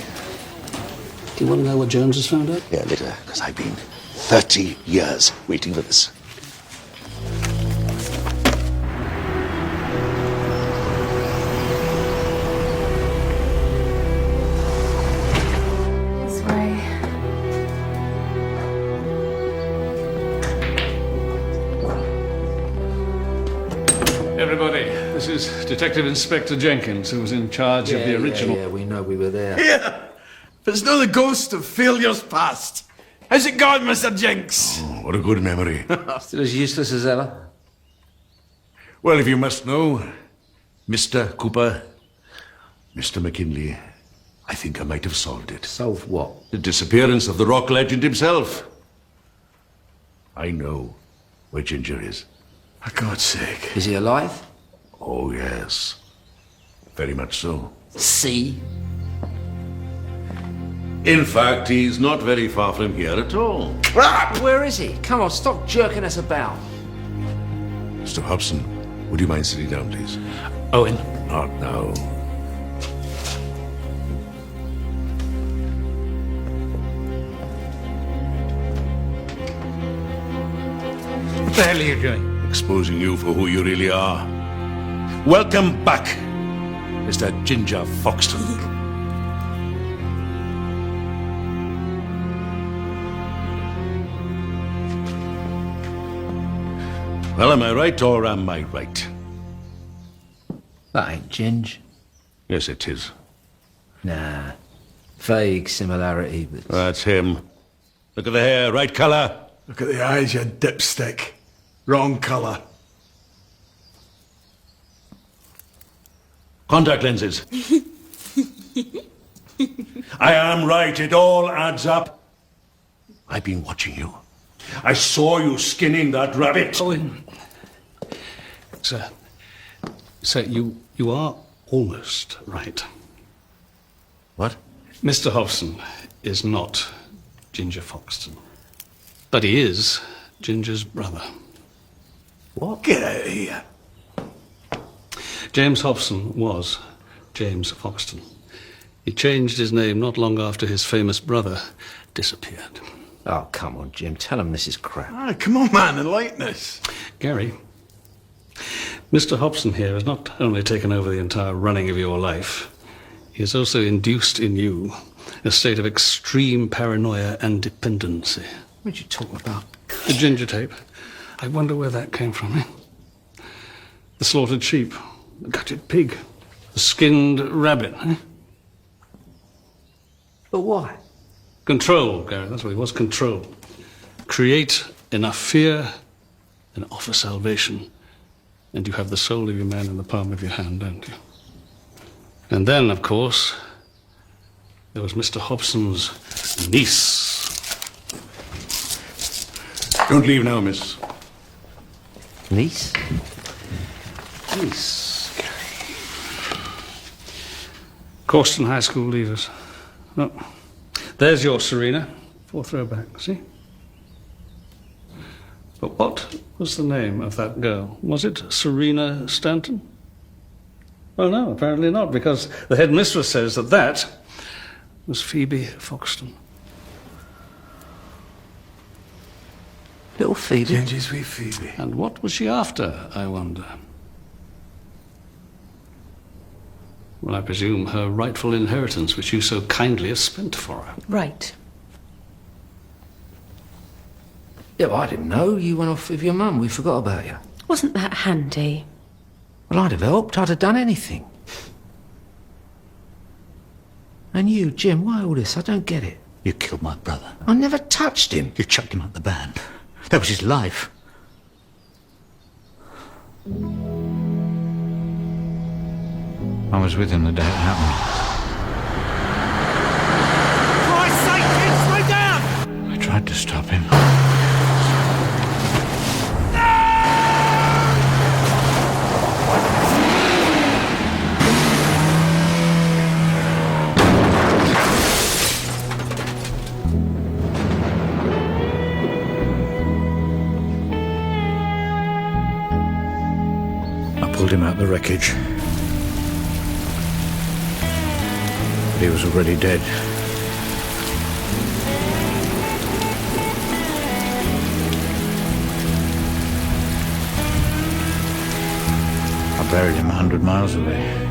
Do you want to know what Jones has found out? Yeah, later, because I've been 30 years waiting for this. This way. Everybody, this is Detective Inspector Jenkins, who was in charge of the original... Yeah, we know we were there. Yeah, but it's not the ghost of failures past. How's it gone, Mr. Jinx? Oh, what a good memory. Still as useless as ever. Well, if you must know, Mr. Cooper, Mr. McKinley, I think I might have solved it. Solved what? The disappearance of the rock legend himself. I know where Ginger is. For God's sake. Is he alive? Oh, yes. Very much so. See? In fact, he's not very far from here at all. Where is he? Come on, stop jerking us about. Mr. Hobson, would you mind sitting down, please? Owen. Not now. What the hell are you doing? Exposing you for who you really are. Welcome back, Mr. Ginger Foxton. Well, am I right or am I right? That ain't Ginge. Yes, it is. Nah. Vague similarity, but... That's him. Look at the hair, right colour. Look at the eyes, you dipstick. Wrong colour. Contact lenses. I am right, it all adds up. I've been watching you. I saw you skinning that rabbit. Owen. Sir, you are almost right. What? Mr. Hobson is not Ginger Foxton. But he is Ginger's brother. What? Get out of here. James Hobson was James Foxton. He changed his name not long after his famous brother disappeared. Oh, come on, Jim. Tell him this is crap. Ah, come on, man, enlighten us. Gary, Mr. Hobson here has not only taken over the entire running of your life, he has also induced in you a state of extreme paranoia and dependency. What are you talking about? The ginger tape. I wonder where that came from, eh? The slaughtered sheep, the gutted pig, the skinned rabbit, eh? But why? Control, Gary, that's what it was, control. Create enough fear and offer salvation, and you have the soul of your man in the palm of your hand, don't you? And then, of course, there was Mr. Hobson's niece. Don't leave now, miss. Niece? Niece. Causton High School leavers. No. There's your Serena. 4 throwback, see? But what was the name of that girl? Was it Serena Stanton? Oh, no, apparently not, because the headmistress says that was Phoebe Foxton. Little Phoebe? Ginger's wee Phoebe. And what was she after, I wonder? Well, I presume her rightful inheritance, which you so kindly have spent for her. Right. Yeah, well, I didn't know. You went off with your mum. We forgot about you. Wasn't that handy? Well, I'd have helped. I'd have done anything. And you, Jim, why all this? I don't get it. You killed my brother. I never touched him. You chucked him out the band. That was his life. I was with him the day it happened. Christ's sake, kid, slow down! I tried to stop him. I pulled him out the wreckage. But he was already dead. I buried him 100 miles away.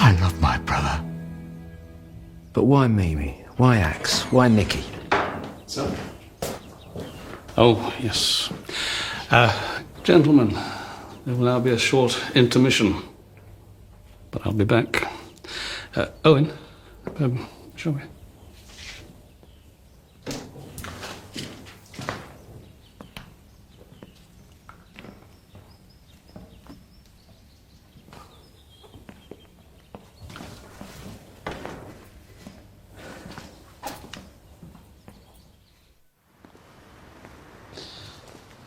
I love my brother. But why Mimi? Why Axe? Why Nicky? So? Oh, yes. Gentlemen, there will now be a short intermission. But I'll be back. Owen, shall we?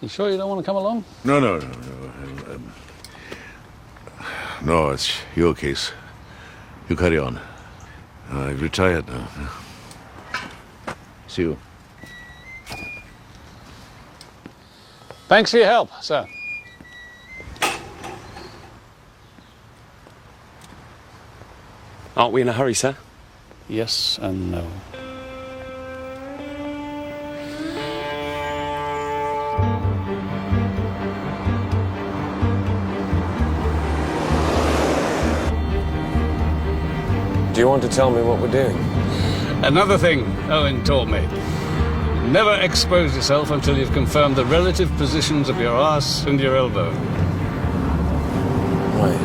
You sure you don't want to come along? No. No, it's your case. You carry on. I've retired now. See you. Thanks for your help, sir. Aren't we in a hurry, sir? Yes and no. Do you want to tell me what we're doing? Another thing Owen taught me. Never expose yourself until you've confirmed the relative positions of your arse and your elbow. Right.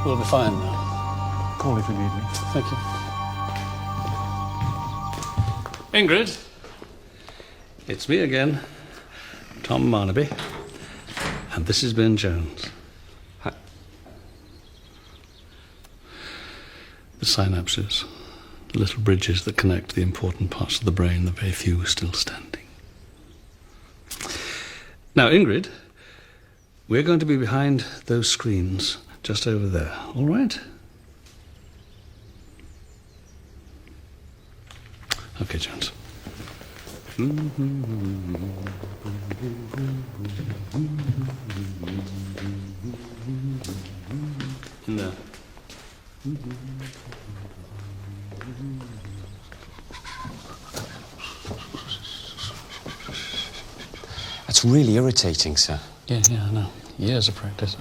We'll be fine. Call if you need me. Thank you. Ingrid, it's me again, Tom Barnaby, and this is Ben Jones. Hi. The synapses, the little bridges that connect the important parts of the brain, the very few still standing. Now, Ingrid, we're going to be behind those screens just over there, all right? Okay, Jones. In there. That's really irritating, sir. Yeah, I know. Years of practice.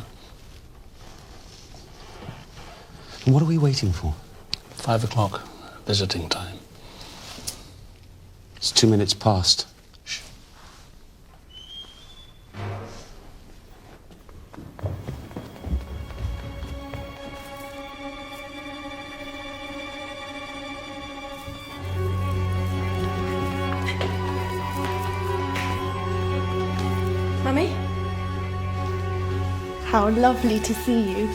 And what are we waiting for? 5 o'clock, visiting time. It's 2 minutes past. Shh. Mummy? How lovely to see you.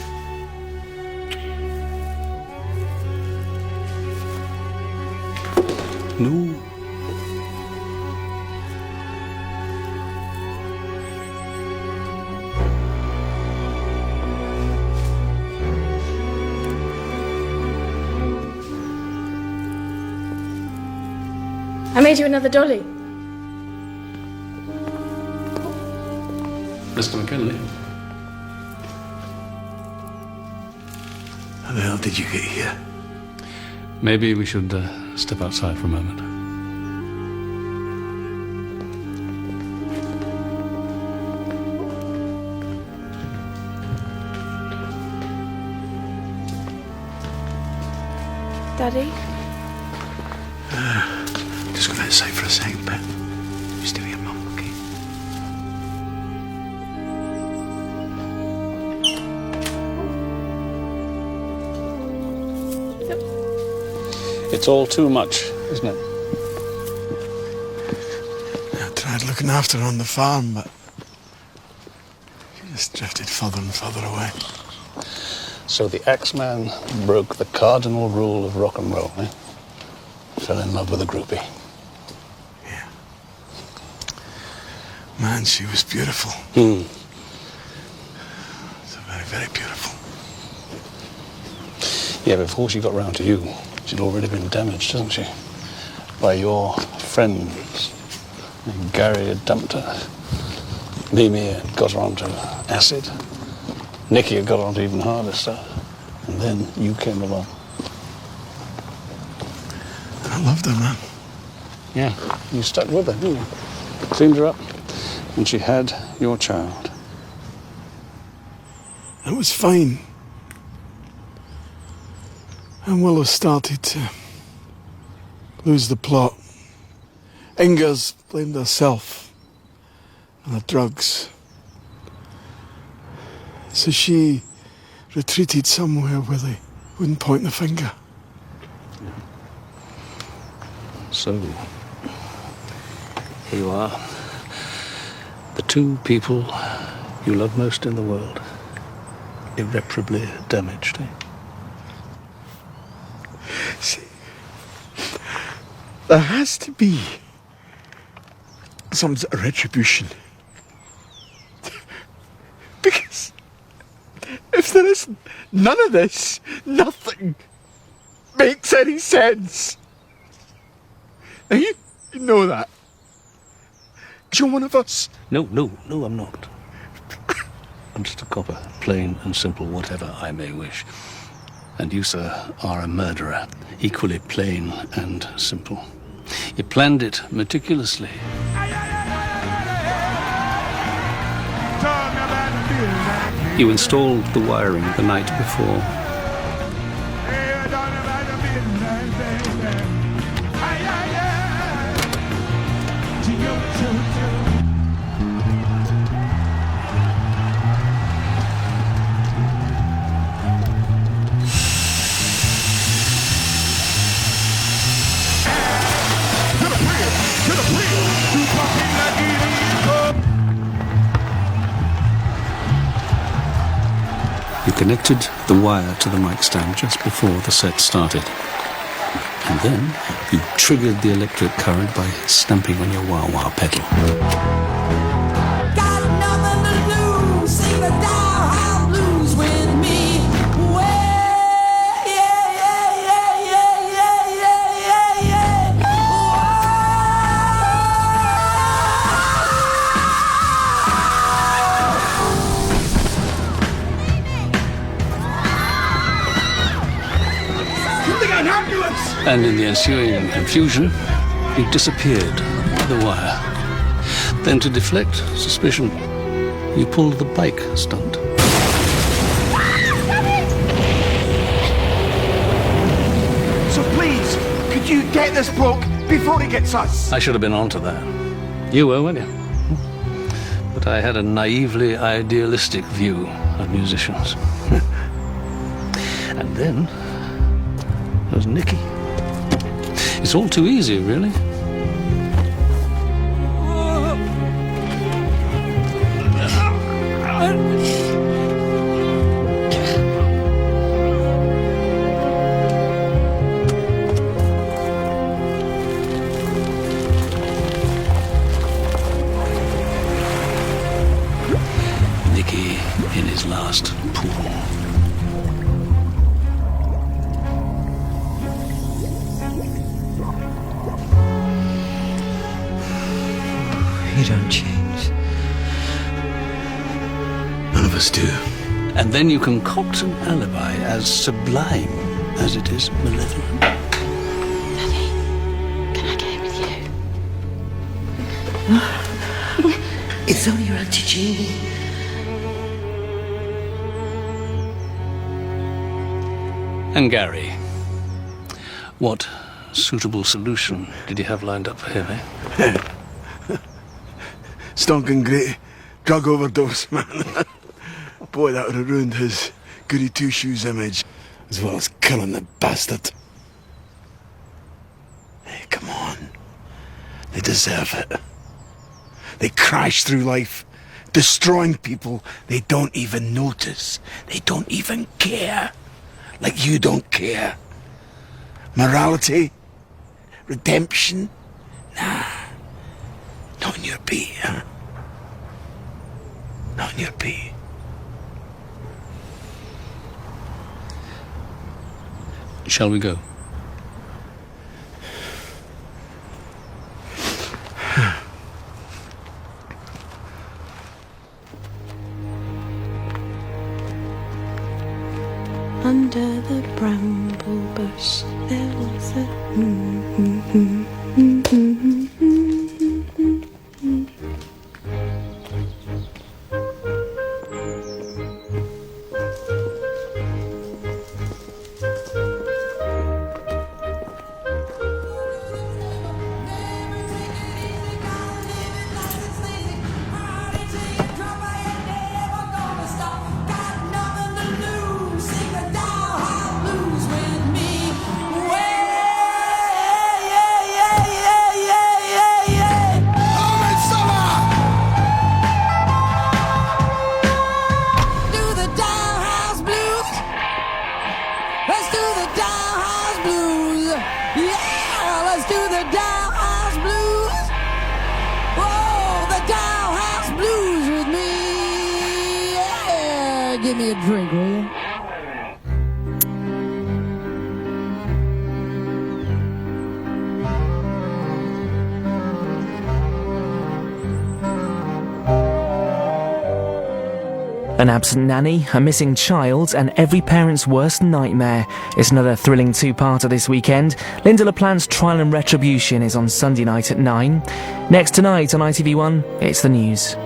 No. I made you another dolly. Mr. McKinley. How the hell did you get here? Maybe we should step outside for a moment. Daddy? Just go outside for a second, but you stay with your mum, okay? It's all too much, isn't it? I tried looking after her on the farm, but she just drifted further and further away. So the Axeman broke the cardinal rule of rock and roll, eh? Fell in love with a groupie. Yeah. Man, she was beautiful. So very, very beautiful. Yeah, before she got round to you, she'd already been damaged, hasn't she? By your friends. And Gary had dumped her. Mimi had got her onto acid. Nicky had got her onto even harder stuff. And then you came along. I loved her, man. Yeah, you stuck with her, didn't you? Cleaned her up, and she had your child. It was fine. And Willow started to lose the plot. Inga's blamed herself and the drugs. So she retreated somewhere where they wouldn't point the finger. So, here you are. The two people you love most in the world. Irreparably damaged, eh? See, there has to be some sort of retribution. Because if there isn't, none of this, nothing makes any sense. Now you know that. You're one of us. No, I'm not. I'm just a copper, plain and simple, whatever I may wish. And you, sir, are a murderer, equally plain and simple. You planned it meticulously. You installed the wiring the night before. You connected the wire to the mic stand just before the set started. And then you triggered the electric current by stamping on your wah-wah pedal. And in the ensuing confusion, you disappeared the wire. Then, to deflect suspicion, you pulled the bike stunt. So please, could you get this bloke before he gets us? I should have been onto that. You were, weren't you? But I had a naively idealistic view of musicians. And then there was Nicky. It's all too easy, really. Nicky in his last pool. You don't change. None of us do. And then you concoct an alibi as sublime as it is malevolent. Daddy, can I get in with you? It's only your Auntie Jeannie. And Gary, what suitable solution did you have lined up for him, eh? Stonking great drug overdose, man. Boy, that would have ruined his goody two-shoes image, as well as killing the bastard. Hey, come on. They deserve it. They crash through life, destroying people they don't even notice. They don't even care. Like you don't care. Morality? Redemption? Nah. Not in your beat, huh? Not in your beat. Shall we go? Under the bramble bush there was a Give me a drink, will you? An absent nanny, a missing child, and every parent's worst nightmare. It's another thrilling two-parter this weekend. Linda LaPlante's Trial and Retribution is on Sunday night at 9. Next tonight on ITV1, it's the news.